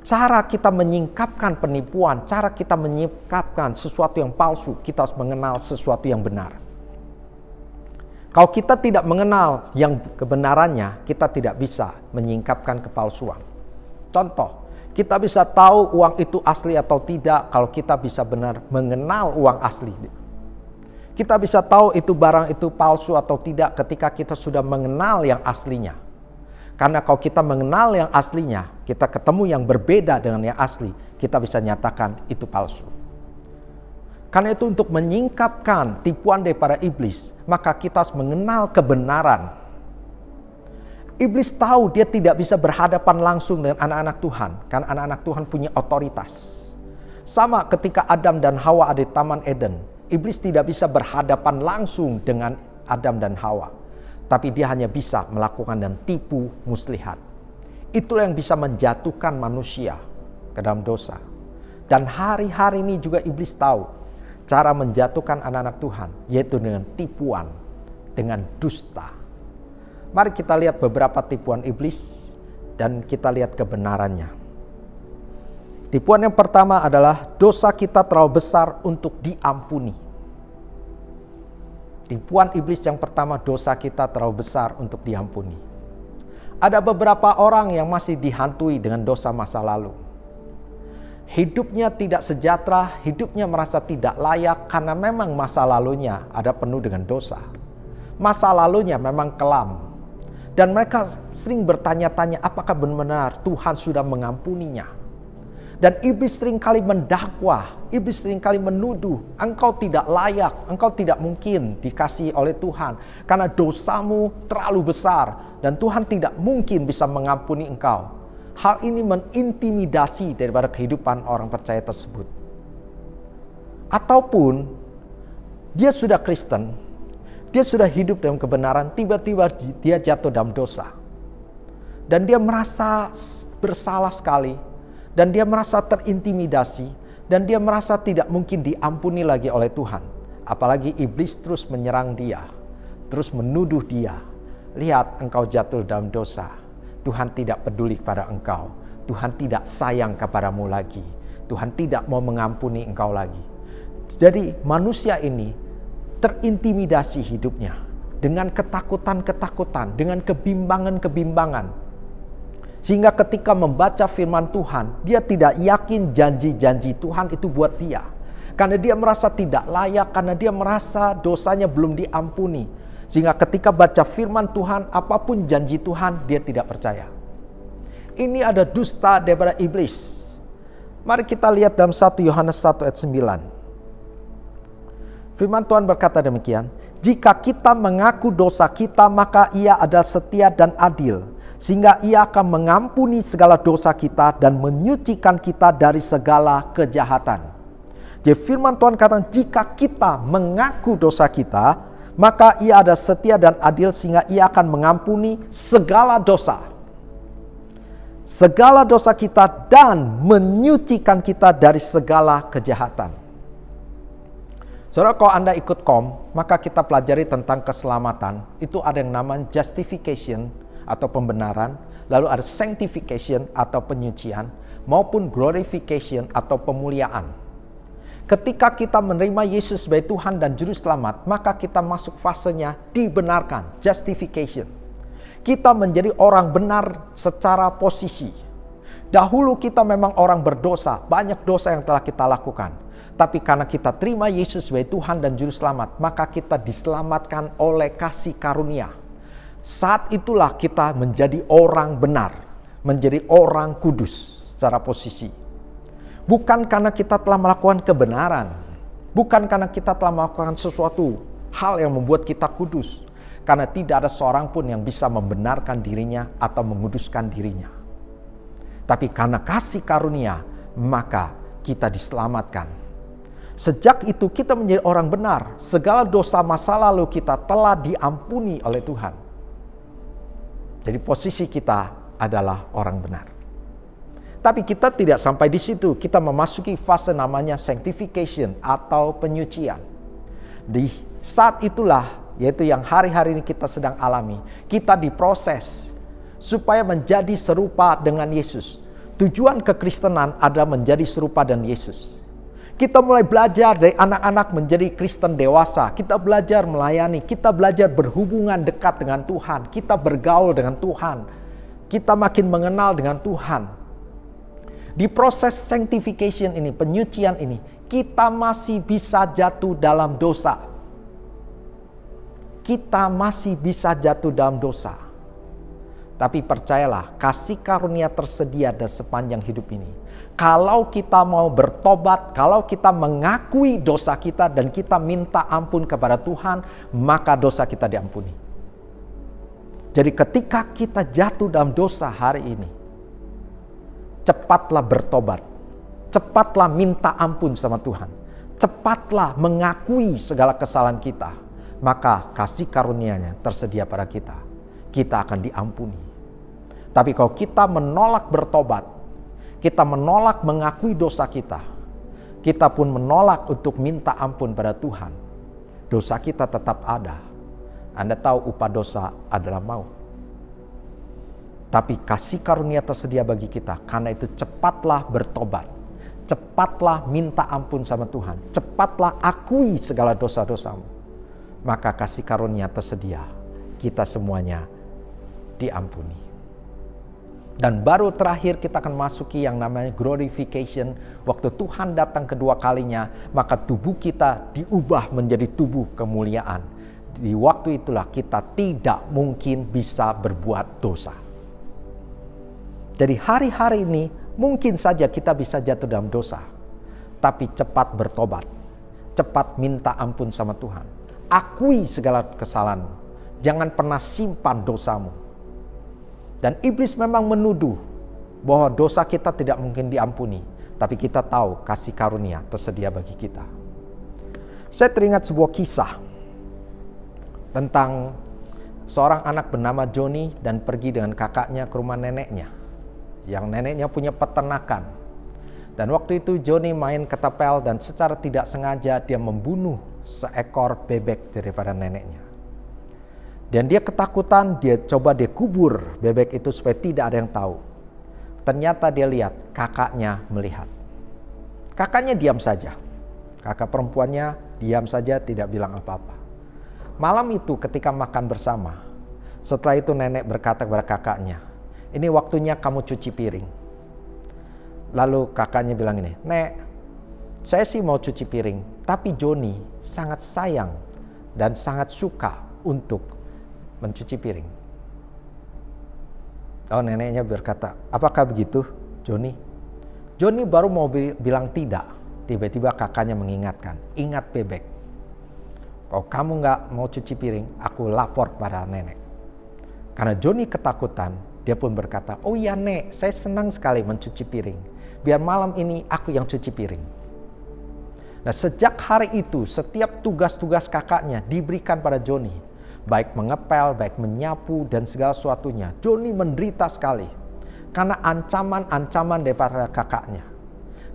Cara kita menyingkapkan penipuan, cara kita menyingkapkan sesuatu yang palsu, kita harus mengenal sesuatu yang benar. Kalau kita tidak mengenal yang kebenarannya, kita tidak bisa menyingkapkan kepalsuan. Contoh, kita bisa tahu uang itu asli atau tidak kalau kita bisa benar mengenal uang asli. Kita bisa tahu itu barang itu palsu atau tidak ketika kita sudah mengenal yang aslinya. Karena kalau kita mengenal yang aslinya, kita ketemu yang berbeda dengan yang asli, kita bisa nyatakan itu palsu. Karena itu untuk menyingkapkan tipuan daripada iblis, maka kita harus mengenal kebenaran. Iblis tahu dia tidak bisa berhadapan langsung dengan anak-anak Tuhan, karena anak-anak Tuhan punya otoritas. Sama ketika Adam dan Hawa ada di Taman Eden, iblis tidak bisa berhadapan langsung dengan Adam dan Hawa. Tapi dia hanya bisa melakukan dan tipu muslihat. Itulah yang bisa menjatuhkan manusia ke dalam dosa. Dan hari-hari ini juga iblis tahu cara menjatuhkan anak-anak Tuhan, yaitu dengan tipuan, dengan dusta. Mari kita lihat beberapa tipuan iblis dan kita lihat kebenarannya. Tipuan yang pertama adalah dosa kita terlalu besar untuk diampuni. Tipuan iblis yang pertama, dosa kita terlalu besar untuk diampuni. Ada beberapa orang yang masih dihantui dengan dosa masa lalu. Hidupnya tidak sejahtera, hidupnya merasa tidak layak karena memang masa lalunya ada penuh dengan dosa. Masa lalunya memang kelam. Dan mereka sering bertanya-tanya apakah benar-benar Tuhan sudah mengampuninya. Dan iblis seringkali mendakwa, iblis seringkali menuduh, engkau tidak layak, engkau tidak mungkin dikasihi oleh Tuhan. Karena dosamu terlalu besar dan Tuhan tidak mungkin bisa mengampuni engkau. Hal ini mengintimidasi daripada kehidupan orang percaya tersebut. Ataupun dia sudah Kristen, dia sudah hidup dalam kebenaran, tiba-tiba dia jatuh dalam dosa. Dan dia merasa bersalah sekali. Dan dia merasa terintimidasi. Dan dia merasa tidak mungkin diampuni lagi oleh Tuhan. Apalagi iblis terus menyerang dia. Terus menuduh dia. Lihat, engkau jatuh dalam dosa. Tuhan tidak peduli kepada engkau. Tuhan tidak sayang kepadamu lagi. Tuhan tidak mau mengampuni engkau lagi. Jadi manusia ini terintimidasi hidupnya. Dengan ketakutan-ketakutan. Dengan kebimbangan-kebimbangan. Sehingga ketika membaca firman Tuhan, dia tidak yakin janji-janji Tuhan itu buat dia. Karena dia merasa tidak layak, karena dia merasa dosanya belum diampuni. Sehingga ketika baca firman Tuhan, apapun janji Tuhan, dia tidak percaya. Ini ada dusta daripada iblis. Mari kita lihat dalam 1 Yohanes 1 ayat 9. Firman Tuhan berkata demikian, jika kita mengaku dosa kita, maka ia adalah setia dan adil. Sehingga ia akan mengampuni segala dosa kita dan menyucikan kita dari segala kejahatan. Jadi firman Tuhan katakan jika kita mengaku dosa kita, maka ia ada setia dan adil sehingga ia akan mengampuni segala dosa. Segala dosa kita dan menyucikan kita dari segala kejahatan. Saudara, kalau Anda ikut maka kita pelajari tentang keselamatan. Itu ada yang namanya justification atau pembenaran, lalu ada sanctification atau penyucian, maupun glorification atau pemuliaan. Ketika kita menerima Yesus sebagai Tuhan dan Juru Selamat, maka kita masuk fasenya dibenarkan, justification. Kita menjadi orang benar secara posisi. Dahulu kita memang orang berdosa, banyak dosa yang telah kita lakukan. Tapi karena kita terima Yesus sebagai Tuhan dan Juru Selamat, maka kita diselamatkan oleh kasih karunia. Saat itulah kita menjadi orang benar, menjadi orang kudus secara posisi. Bukan karena kita telah melakukan kebenaran, bukan karena kita telah melakukan sesuatu hal yang membuat kita kudus. Karena tidak ada seorang pun yang bisa membenarkan dirinya atau menguduskan dirinya. Tapi karena kasih karunia, maka kita diselamatkan. Sejak itu kita menjadi orang benar. Segala dosa masa lalu kita telah diampuni oleh Tuhan. Jadi posisi kita adalah orang benar. Tapi kita tidak sampai di situ. Kita memasuki fase namanya sanctification atau penyucian. Di saat itulah, yaitu yang hari-hari ini kita sedang alami, kita diproses supaya menjadi serupa dengan Yesus. Tujuan kekristenan adalah menjadi serupa dengan Yesus. Kita mulai belajar dari anak-anak menjadi Kristen dewasa. Kita belajar melayani, kita belajar berhubungan dekat dengan Tuhan. Kita bergaul dengan Tuhan. Kita makin mengenal dengan Tuhan. Di proses sanctification ini, penyucian ini, kita masih bisa jatuh dalam dosa. Kita masih bisa jatuh dalam dosa. Tapi percayalah, kasih karunia tersedia di sepanjang hidup ini. Kalau kita mau bertobat, kalau kita mengakui dosa kita dan kita minta ampun kepada Tuhan, maka dosa kita diampuni. Jadi ketika kita jatuh dalam dosa hari ini, cepatlah bertobat. Cepatlah minta ampun sama Tuhan. Cepatlah mengakui segala kesalahan kita. Maka kasih karunia-Nya tersedia pada kita. Kita akan diampuni. Tapi kalau kita menolak bertobat, kita menolak mengakui dosa kita, kita pun menolak untuk minta ampun pada Tuhan, dosa kita tetap ada. Anda tahu upah dosa adalah maut. Tapi kasih karunia tersedia bagi kita. Karena itu cepatlah bertobat. Cepatlah minta ampun sama Tuhan. Cepatlah akui segala dosa-dosamu. Maka kasih karunia tersedia. Kita semuanya diampuni. Dan baru terakhir kita akan masuki yang namanya glorification. Waktu Tuhan datang kedua kalinya, maka tubuh kita diubah menjadi tubuh kemuliaan. Di waktu itulah kita tidak mungkin bisa berbuat dosa. Jadi hari-hari ini mungkin saja kita bisa jatuh dalam dosa. Tapi cepat bertobat. Cepat minta ampun sama Tuhan. Akui segala kesalahanmu. Jangan pernah simpan dosamu. Dan iblis memang menuduh bahwa dosa kita tidak mungkin diampuni. Tapi kita tahu kasih karunia tersedia bagi kita. Saya teringat sebuah kisah tentang seorang anak bernama Joni dan pergi dengan kakaknya ke rumah neneknya. Yang neneknya punya peternakan. Dan waktu itu Joni main ketapel dan secara tidak sengaja dia membunuh seekor bebek daripada neneknya. Dan dia ketakutan, dia kubur bebek itu supaya tidak ada yang tahu. Ternyata dia lihat kakaknya melihat. Kakaknya diam saja. Kakak perempuannya diam saja, tidak bilang apa-apa. Malam itu ketika makan bersama, setelah itu nenek berkata kepada kakaknya, ini waktunya kamu cuci piring. Lalu kakaknya bilang ini, Nek, saya sih mau cuci piring, tapi Joni sangat sayang dan sangat suka untuk mencuci piring. Oh, neneknya berkata, apakah begitu, Joni? Joni baru mau bilang tidak. Tiba-tiba kakaknya mengingatkan, ingat bebek. Kalau kamu nggak mau cuci piring, aku lapor pada nenek. Karena Joni ketakutan, dia pun berkata, oh iya Nek, saya senang sekali mencuci piring. Biar malam ini aku yang cuci piring. Nah, sejak hari itu, setiap tugas-tugas kakaknya diberikan pada Joni. Baik mengepel, baik menyapu, dan segala sesuatunya. Joni menderita sekali. Karena ancaman-ancaman daripada kakaknya.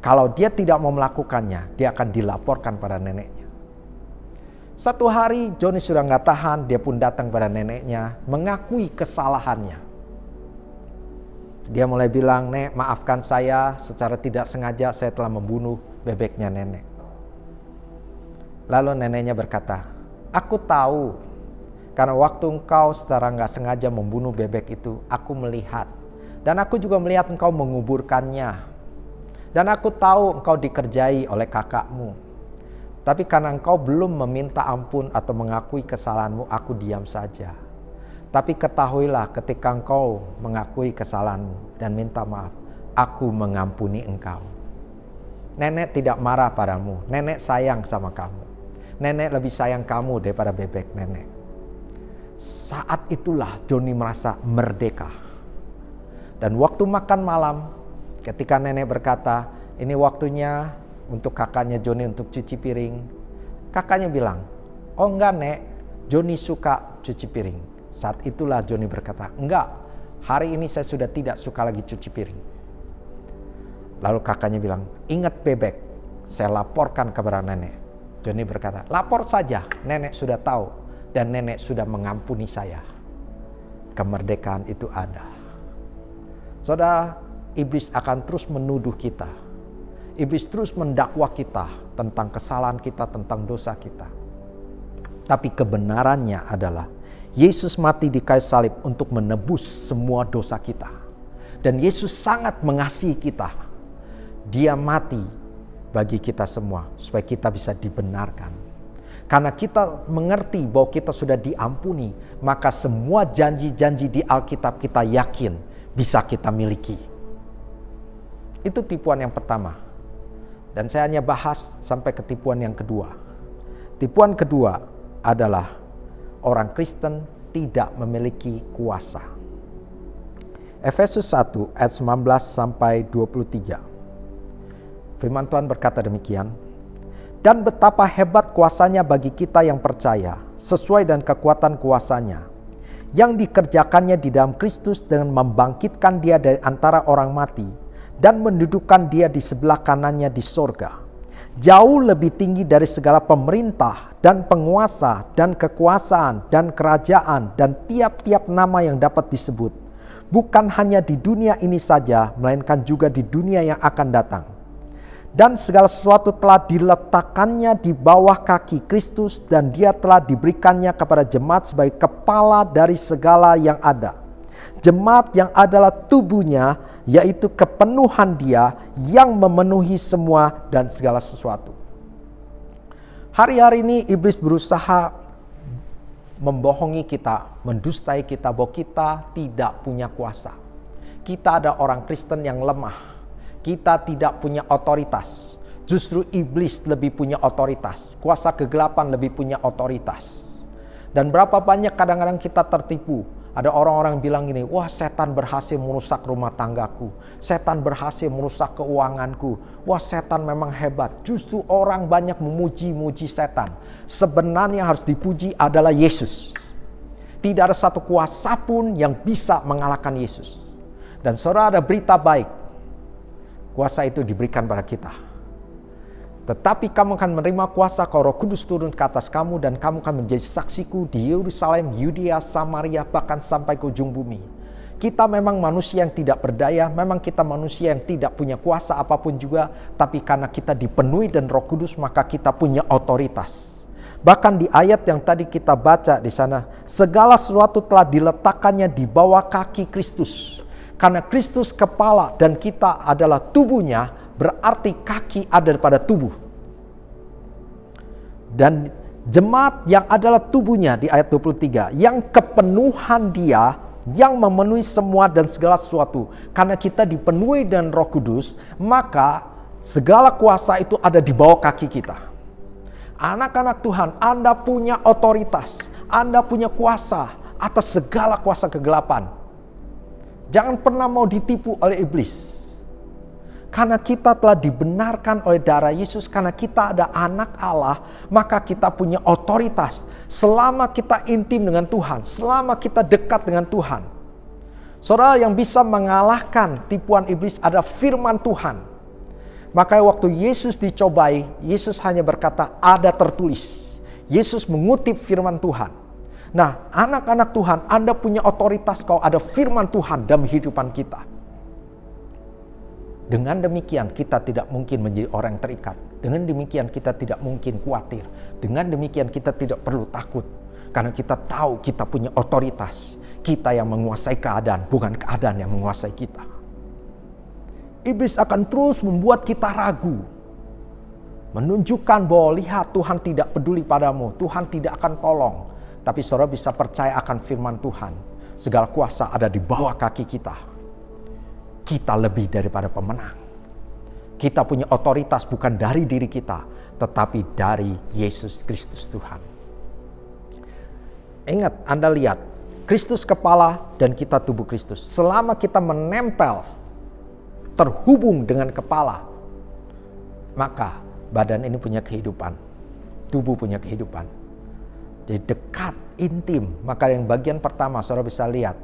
Kalau dia tidak mau melakukannya, dia akan dilaporkan pada neneknya. Satu hari Joni sudah nggak tahan, dia pun datang pada neneknya, mengakui kesalahannya. Dia mulai bilang, Nek, maafkan saya, secara tidak sengaja saya telah membunuh bebeknya nenek. Lalu neneknya berkata, aku tahu. Karena waktu engkau secara nggak sengaja membunuh bebek itu, aku melihat. Dan aku juga melihat engkau menguburkannya. Dan aku tahu engkau dikerjai oleh kakakmu. Tapi karena engkau belum meminta ampun atau mengakui kesalahanmu, aku diam saja. Tapi ketahuilah ketika engkau mengakui kesalahanmu dan minta maaf, aku mengampuni engkau. Nenek tidak marah padamu, nenek sayang sama kamu. Nenek lebih sayang kamu daripada bebek nenek. Saat itulah Joni merasa merdeka. Dan waktu makan malam, ketika nenek berkata, ini waktunya untuk kakaknya Joni untuk cuci piring. Kakaknya bilang, oh enggak Nek, Joni suka cuci piring. Saat itulah Joni berkata, enggak, hari ini saya sudah tidak suka lagi cuci piring. Lalu kakaknya bilang, ingat bebek, saya laporkan kepada nenek. Joni berkata, lapor saja, nenek sudah tahu dan nenek sudah mengampuni saya. Kemerdekaan itu ada. Saudara, iblis akan terus menuduh kita. Iblis terus mendakwa kita tentang kesalahan kita, tentang dosa kita. Tapi kebenarannya adalah Yesus mati di kayu salib untuk menebus semua dosa kita. Dan Yesus sangat mengasihi kita. Dia mati bagi kita semua supaya kita bisa dibenarkan. Karena kita mengerti bahwa kita sudah diampuni, maka semua janji-janji di Alkitab kita yakin bisa kita miliki. Itu tipuan yang pertama. Dan saya hanya bahas sampai ke tipuan yang kedua. Tipuan kedua adalah orang Kristen tidak memiliki kuasa. Efesus 1 ayat 19 sampai 23. Firman Tuhan berkata demikian, dan betapa hebat kuasanya bagi kita yang percaya, sesuai dengan kekuatan kuasanya, yang dikerjakannya di dalam Kristus dengan membangkitkan dia dari antara orang mati, dan mendudukkan dia di sebelah kanannya di sorga. Jauh lebih tinggi dari segala pemerintah dan penguasa dan kekuasaan dan kerajaan dan tiap-tiap nama yang dapat disebut. Bukan hanya di dunia ini saja, melainkan juga di dunia yang akan datang. Dan segala sesuatu telah diletakkannya di bawah kaki Kristus dan dia telah diberikannya kepada jemaat sebagai kepala dari segala yang ada. Jemaat yang adalah tubuhnya, yaitu kepenuhan dia yang memenuhi semua dan segala sesuatu. Hari-hari ini iblis berusaha membohongi kita, mendustai kita bahwa kita tidak punya kuasa. Kita ada orang Kristen yang lemah. Kita tidak punya otoritas. Justru iblis lebih punya otoritas. Kuasa kegelapan lebih punya otoritas. Dan berapa banyak kadang-kadang kita tertipu. Ada orang-orang bilang gini, wah setan berhasil merusak rumah tanggaku. Setan berhasil merusak keuanganku. Wah setan memang hebat. Justru orang banyak memuji-muji setan. Sebenarnya harus dipuji adalah Yesus. Tidak ada satu kuasa pun yang bisa mengalahkan Yesus. Dan saudara, ada berita baik. Kuasa itu diberikan pada kita. Tetapi kamu akan menerima kuasa kalau Roh Kudus turun ke atas kamu dan kamu akan menjadi saksiku di Yerusalem, Yudea, Samaria, bahkan sampai ke ujung bumi. Kita memang manusia yang tidak berdaya, memang kita manusia yang tidak punya kuasa apapun juga, tapi karena kita dipenuhi dan Roh Kudus maka kita punya otoritas. Bahkan di ayat yang tadi kita baca di sana, segala sesuatu telah diletakkannya di bawah kaki Kristus. Karena Kristus kepala dan kita adalah tubuhnya, berarti kaki ada pada tubuh. Dan jemaat yang adalah tubuhnya di ayat 23, yang kepenuhan dia, yang memenuhi semua dan segala sesuatu. Karena kita dipenuhi dan Roh Kudus, maka segala kuasa itu ada di bawah kaki kita. Anak-anak Tuhan, Anda punya otoritas, Anda punya kuasa atas segala kuasa kegelapan. Jangan pernah mau ditipu oleh iblis. Karena kita telah dibenarkan oleh darah Yesus, karena kita ada anak Allah, maka kita punya otoritas. Selama kita intim dengan Tuhan, selama kita dekat dengan Tuhan. Saudara, yang bisa mengalahkan tipuan iblis ada firman Tuhan. Makanya waktu Yesus dicobai, Yesus hanya berkata, ada tertulis. Yesus mengutip firman Tuhan. Nah, anak-anak Tuhan, Anda punya otoritas kalau ada firman Tuhan dalam kehidupan kita. Dengan demikian kita tidak mungkin menjadi orang yang terikat. Dengan demikian kita tidak mungkin khawatir. Dengan demikian kita tidak perlu takut. Karena kita tahu kita punya otoritas. Kita yang menguasai keadaan, bukan keadaan yang menguasai kita. Iblis akan terus membuat kita ragu. Menunjukkan bahwa lihat Tuhan tidak peduli padamu. Tuhan tidak akan tolong. Tapi saudara bisa percaya akan firman Tuhan. Segala kuasa ada di bawah kaki kita. Kita lebih daripada pemenang. Kita punya otoritas bukan dari diri kita, tetapi dari Yesus Kristus Tuhan. Ingat, Anda lihat, Kristus kepala dan kita tubuh Kristus. Selama kita menempel, terhubung dengan kepala, maka badan ini punya kehidupan. Tubuh punya kehidupan. Jadi dekat, intim. Maka yang bagian pertama saudara bisa lihat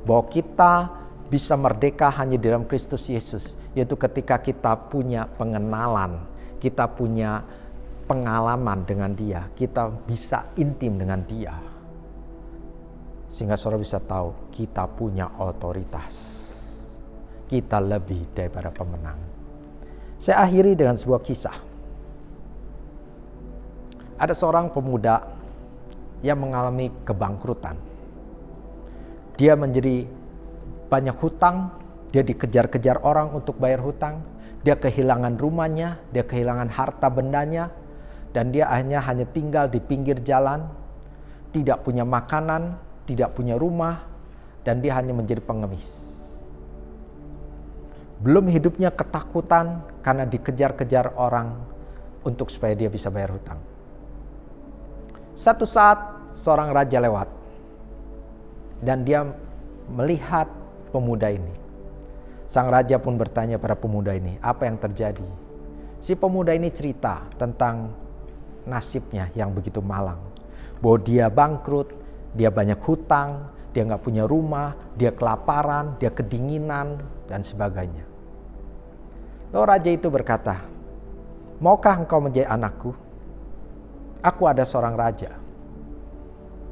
bahwa kita bisa merdeka hanya di dalam Kristus Yesus. Yaitu ketika kita punya pengenalan, kita punya pengalaman dengan Dia, kita bisa intim dengan Dia. Sehingga saudara bisa tahu kita punya otoritas. Kita lebih daripada pemenang. Saya akhiri dengan sebuah kisah. Ada seorang pemuda yang mengalami kebangkrutan. Dia menjadi banyak hutang, dia dikejar-kejar orang untuk bayar hutang, dia kehilangan rumahnya, dia kehilangan harta bendanya, dan dia hanya tinggal di pinggir jalan, tidak punya makanan, tidak punya rumah, dan dia hanya menjadi pengemis. Belum hidupnya ketakutan karena dikejar-kejar orang untuk supaya dia bisa bayar hutang. Satu saat seorang raja lewat dan dia melihat pemuda ini. Sang raja pun bertanya pada pemuda ini, apa yang terjadi? Si pemuda ini cerita tentang nasibnya yang begitu malang. Bahwa dia bangkrut, dia banyak hutang, dia nggak punya rumah, dia kelaparan, dia kedinginan, dan sebagainya. Lalu raja itu berkata, maukah engkau menjadi anakku? Aku ada seorang raja,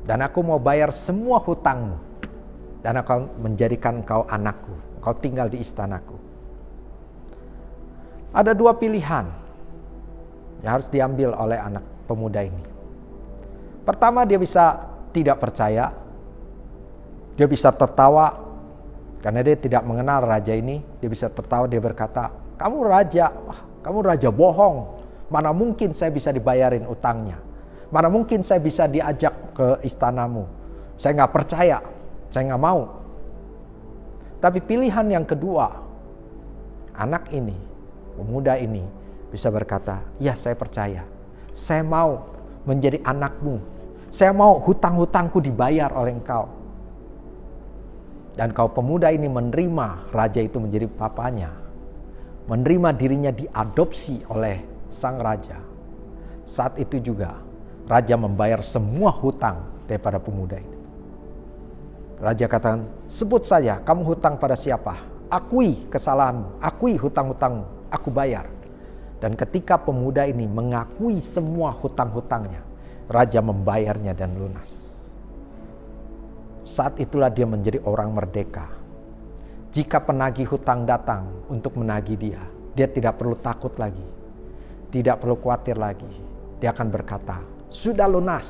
dan aku mau bayar semua hutangmu, dan aku menjadikan engkau anakku, engkau tinggal di istanaku. Ada dua pilihan yang harus diambil oleh anak pemuda ini. Pertama, dia bisa tidak percaya, dia bisa tertawa, karena dia tidak mengenal raja ini. Dia bisa tertawa, dia berkata, kamu raja, kamu raja bohong. Mana mungkin saya bisa dibayarin utangnya? Mana mungkin saya bisa diajak ke istanamu? Saya nggak percaya, saya nggak mau. Tapi pilihan yang kedua, anak ini, pemuda ini bisa berkata, ya saya percaya. Saya mau menjadi anakmu. Saya mau hutang-hutangku dibayar oleh engkau. Dan kau pemuda ini menerima raja itu menjadi papanya. Menerima dirinya diadopsi oleh sang raja. Saat itu juga raja membayar semua hutang daripada pemuda itu. Raja katakan, sebut saja kamu hutang pada siapa? Akui kesalahanmu, akui hutang-hutangmu, aku bayar. Dan ketika pemuda ini mengakui semua hutang-hutangnya, raja membayarnya dan lunas. Saat itulah dia menjadi orang merdeka. Jika penagih hutang datang untuk menagih dia tidak perlu takut lagi. Tidak perlu khawatir lagi. Dia akan berkata, sudah lunas.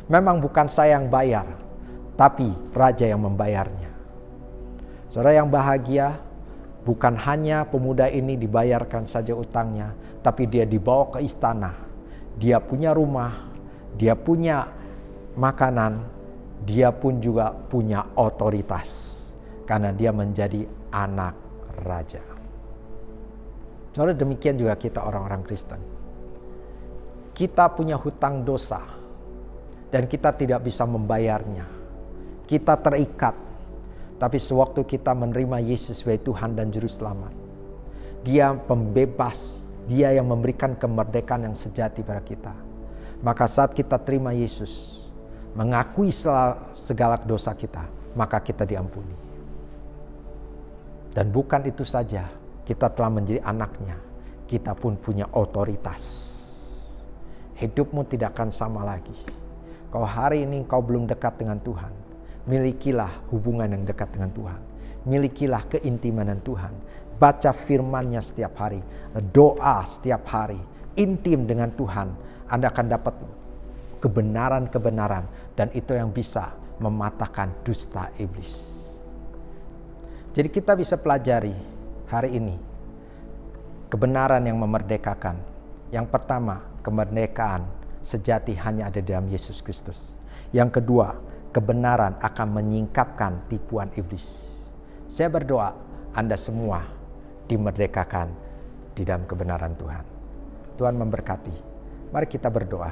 Memang bukan saya yang bayar, tapi raja yang membayarnya. Saudara yang bahagia, bukan hanya pemuda ini dibayarkan saja utangnya, tapi dia dibawa ke istana. Dia punya rumah, dia punya makanan, dia pun juga punya otoritas. Karena dia menjadi anak raja. Saudara, demikian juga kita orang-orang Kristen. Kita punya hutang dosa dan kita tidak bisa membayarnya. Kita terikat. Tapi sewaktu kita menerima Yesus sebagai Tuhan dan Juru Selamat, Dia pembebas, Dia yang memberikan kemerdekaan yang sejati pada kita. Maka saat kita terima Yesus, mengakui segala dosa kita, maka kita diampuni. Dan bukan itu saja, kita telah menjadi anaknya, kita pun punya otoritas. Hidupmu tidak akan sama lagi. Kalau hari ini kau belum dekat dengan Tuhan, milikilah hubungan yang dekat dengan Tuhan. Milikilah keintiman dengan Tuhan. Baca firman-Nya setiap hari, doa setiap hari, intim dengan Tuhan. Anda akan dapat kebenaran-kebenaran, dan itu yang bisa mematahkan dusta iblis. Jadi kita bisa pelajari hari ini kebenaran yang memerdekakan. Yang pertama, kemerdekaan sejati hanya ada di dalam Yesus Kristus. Yang kedua, kebenaran akan menyingkapkan tipuan iblis. Saya berdoa Anda semua dimerdekakan di dalam kebenaran Tuhan. Tuhan memberkati. Mari kita berdoa.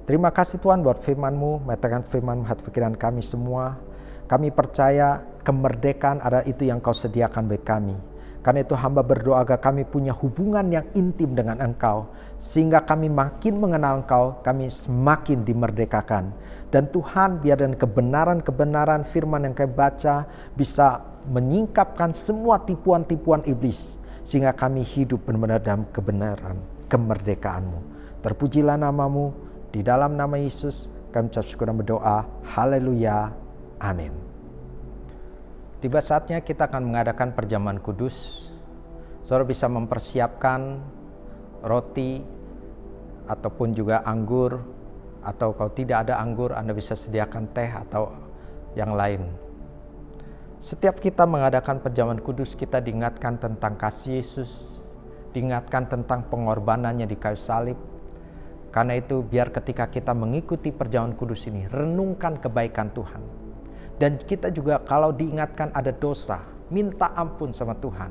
Terima kasih Tuhan buat firman-Mu, menyatakan firman-Mu hati pikiran kami semua. Kami percaya kemerdekaan adalah itu yang Kau sediakan bagi kami. Karena itu hamba berdoa agar kami punya hubungan yang intim dengan Engkau, sehingga kami makin mengenal Engkau, kami semakin dimerdekakan. Dan Tuhan, biar dan kebenaran-kebenaran firman yang kami baca bisa menyingkapkan semua tipuan-tipuan iblis, sehingga kami hidup benar-benar dalam kebenaran, kemerdekaan-Mu. Terpujilah nama-Mu, di dalam nama Yesus kami ucap syukur dan berdoa. Haleluya. Amin. Tiba saatnya kita akan mengadakan perjamuan kudus. Saudara bisa mempersiapkan roti ataupun juga anggur, atau kalau tidak ada anggur Anda bisa sediakan teh atau yang lain. Setiap kita mengadakan perjamuan kudus, kita diingatkan tentang kasih Yesus, diingatkan tentang pengorbanannya di kayu salib. Karena itu biar ketika kita mengikuti perjamuan kudus ini, renungkan kebaikan Tuhan. Dan kita juga kalau diingatkan ada dosa, minta ampun sama Tuhan.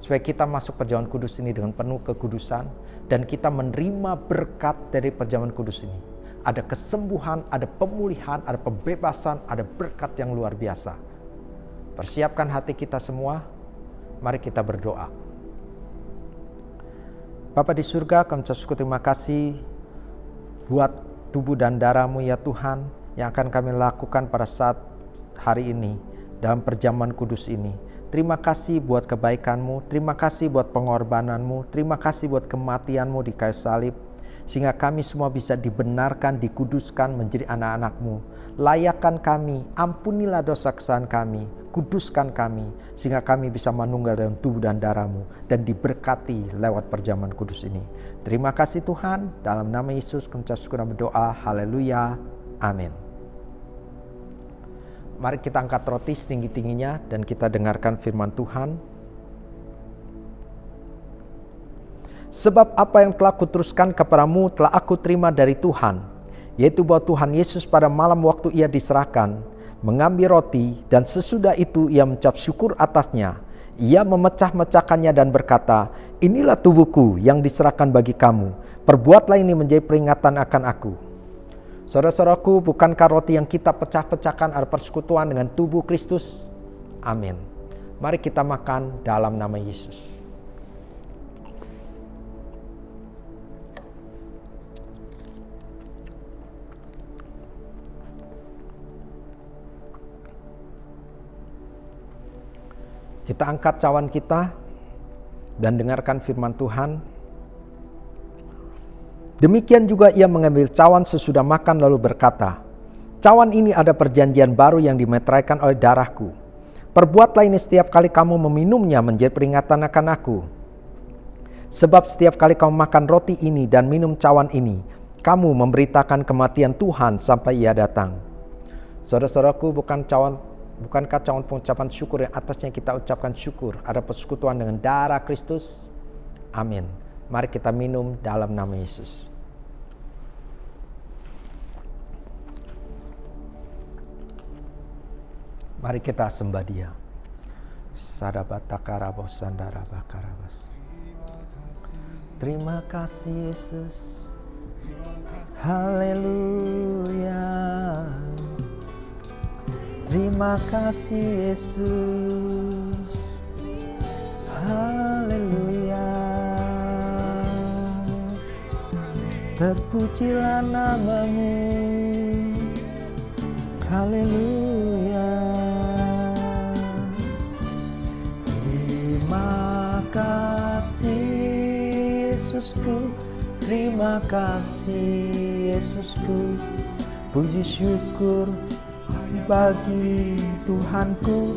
Supaya kita masuk perjamuan kudus ini dengan penuh kekudusan. Dan kita menerima berkat dari perjamuan kudus ini. Ada kesembuhan, ada pemulihan, ada pembebasan, ada berkat yang luar biasa. Persiapkan hati kita semua, mari kita berdoa. Bapa di surga, kami ucap syukur terima kasih buat tubuh dan darah-Mu ya Tuhan, yang akan kami lakukan pada saat hari ini dalam perjamuan kudus ini. Terima kasih buat kebaikan-Mu, terima kasih buat pengorbanan-Mu, terima kasih buat kematian-Mu di kayu salib, sehingga kami semua bisa dibenarkan, dikuduskan menjadi anak-anak-Mu. Layakkan kami, ampunilah dosa kesalahan kami, kuduskan kami, sehingga kami bisa menunggal dalam tubuh dan darah-Mu dan diberkati lewat perjamuan kudus ini. Terima kasih Tuhan, dalam nama Yesus kami ucap syukur dan berdoa. Haleluya. Amin. Mari kita angkat roti setinggi-tingginya dan kita dengarkan firman Tuhan. Sebab apa yang telah kuteruskan kepadamu telah aku terima dari Tuhan, yaitu bahwa Tuhan Yesus pada malam waktu ia diserahkan, mengambil roti dan sesudah itu ia mengucap syukur atasnya. Ia memecah-mecahkannya dan berkata, inilah tubuhku yang diserahkan bagi kamu. Perbuatlah ini menjadi peringatan akan aku. Saudara-saudaraku, bukankah roti yang kita pecah-pecahkan ada persekutuan dengan tubuh Kristus? Amin. Mari kita makan dalam nama Yesus. Kita angkat cawan kita dan dengarkan firman Tuhan. Demikian juga ia mengambil cawan sesudah makan lalu berkata, cawan ini ada perjanjian baru yang dimeteraikan oleh darahku. Perbuatlah ini setiap kali kamu meminumnya menjadi peringatan akan aku. Sebab setiap kali kamu makan roti ini dan minum cawan ini, kamu memberitakan kematian Tuhan sampai ia datang. Saudara-saudaraku, bukankah cawan pengucapan syukur yang atasnya kita ucapkan syukur ada persekutuan dengan darah Kristus? Amin. Mari kita minum dalam nama Yesus. Mari kita sembah Dia. Sadabatakarabos sandarabakarabas. Terima kasih Yesus. Haleluya. Terima kasih Yesus. Haleluya. Terpujilah nama-Mu. Haleluya. Terima kasih Yesusku. Terima kasih Yesusku. Puji syukur bagi Tuhanku.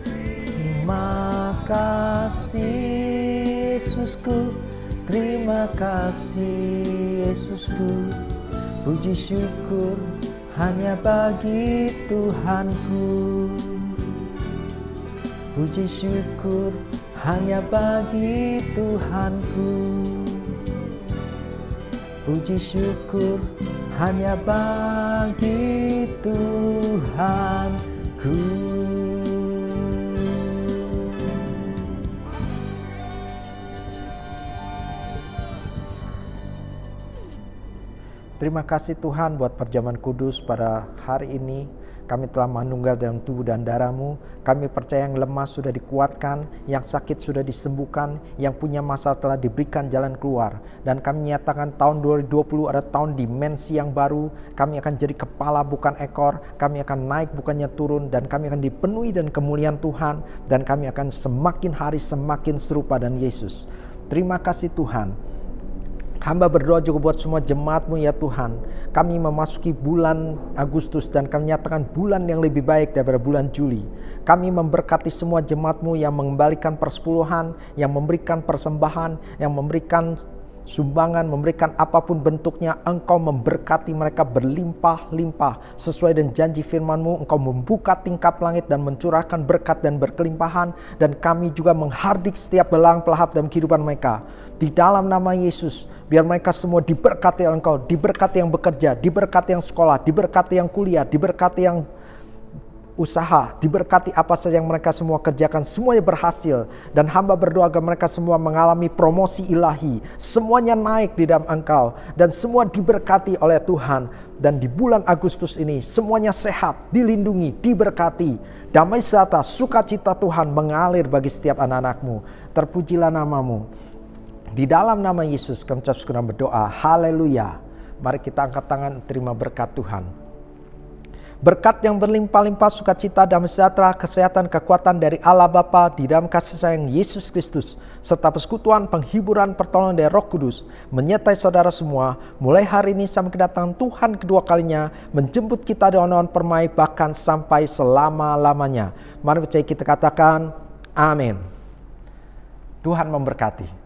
Terima kasih Yesusku. Terima kasih Yesusku. Puji syukur hanya bagi Tuhanku. Puji syukur hanya bagi Tuhanku. Puji syukur hanya bagi Tuhanku. Terima kasih Tuhan buat perjamuan kudus pada hari ini. Kami telah manunggal dalam tubuh dan darah-Mu. Kami percaya yang lemah sudah dikuatkan, yang sakit sudah disembuhkan, yang punya masalah telah diberikan jalan keluar. Dan kami nyatakan tahun 2020 ada tahun dimensi yang baru. Kami akan jadi kepala bukan ekor, kami akan naik bukannya turun, dan kami akan dipenuhi dan kemuliaan Tuhan, dan kami akan semakin hari semakin serupa dan Yesus. Terima kasih Tuhan. Hamba berdoa juga buat semua jemaat-Mu ya Tuhan. Kami memasuki bulan Agustus dan kami nyatakan bulan yang lebih baik daripada bulan Juli. Kami memberkati semua jemaat-Mu yang mengembalikan persepuluhan, yang memberikan persembahan, yang memberikan sumbangan, memberikan apapun bentuknya. Engkau memberkati mereka berlimpah-limpah. Sesuai dengan janji firman-Mu, Engkau membuka tingkap langit dan mencurahkan berkat dan berkelimpahan. Dan kami juga menghardik setiap belang pelahap dalam kehidupan mereka. Di dalam nama Yesus, biar mereka semua diberkati oleh Engkau, diberkati yang bekerja, diberkati yang sekolah, diberkati yang kuliah, diberkati yang usaha, diberkati apa saja yang mereka semua kerjakan, semuanya berhasil. Dan hamba berdoa agar mereka semua mengalami promosi ilahi, semuanya naik di dalam Engkau, dan semua diberkati oleh Tuhan. Dan di bulan Agustus ini semuanya sehat, dilindungi, diberkati. Damai sejahtera, sukacita Tuhan mengalir bagi setiap anak-anak-Mu. Terpujilah nama-Mu. Di dalam nama Yesus kami ucap syukur dan berdoa. Haleluya. Mari kita angkat tangan terima berkat Tuhan. Berkat yang berlimpah-limpah, sukacita, damai sejahtera, kesehatan, kekuatan dari Allah Bapa di dalam kasih sayang Yesus Kristus, serta persekutuan, penghiburan, pertolongan dari Roh Kudus menyertai saudara semua, mulai hari ini sampai kedatangan Tuhan kedua kalinya, menjemput kita dengan awan permai, bahkan sampai selama-lamanya. Mari percaya kita katakan, amin. Tuhan memberkati.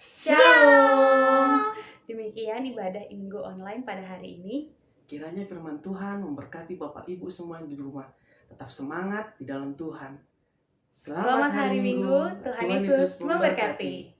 Shalom. Demikian ibadah Minggu online pada hari ini. Kiranya firman Tuhan memberkati Bapak Ibu semua yang di rumah. Tetap semangat di dalam Tuhan. Selamat hari Minggu. Tuhan Yesus memberkati.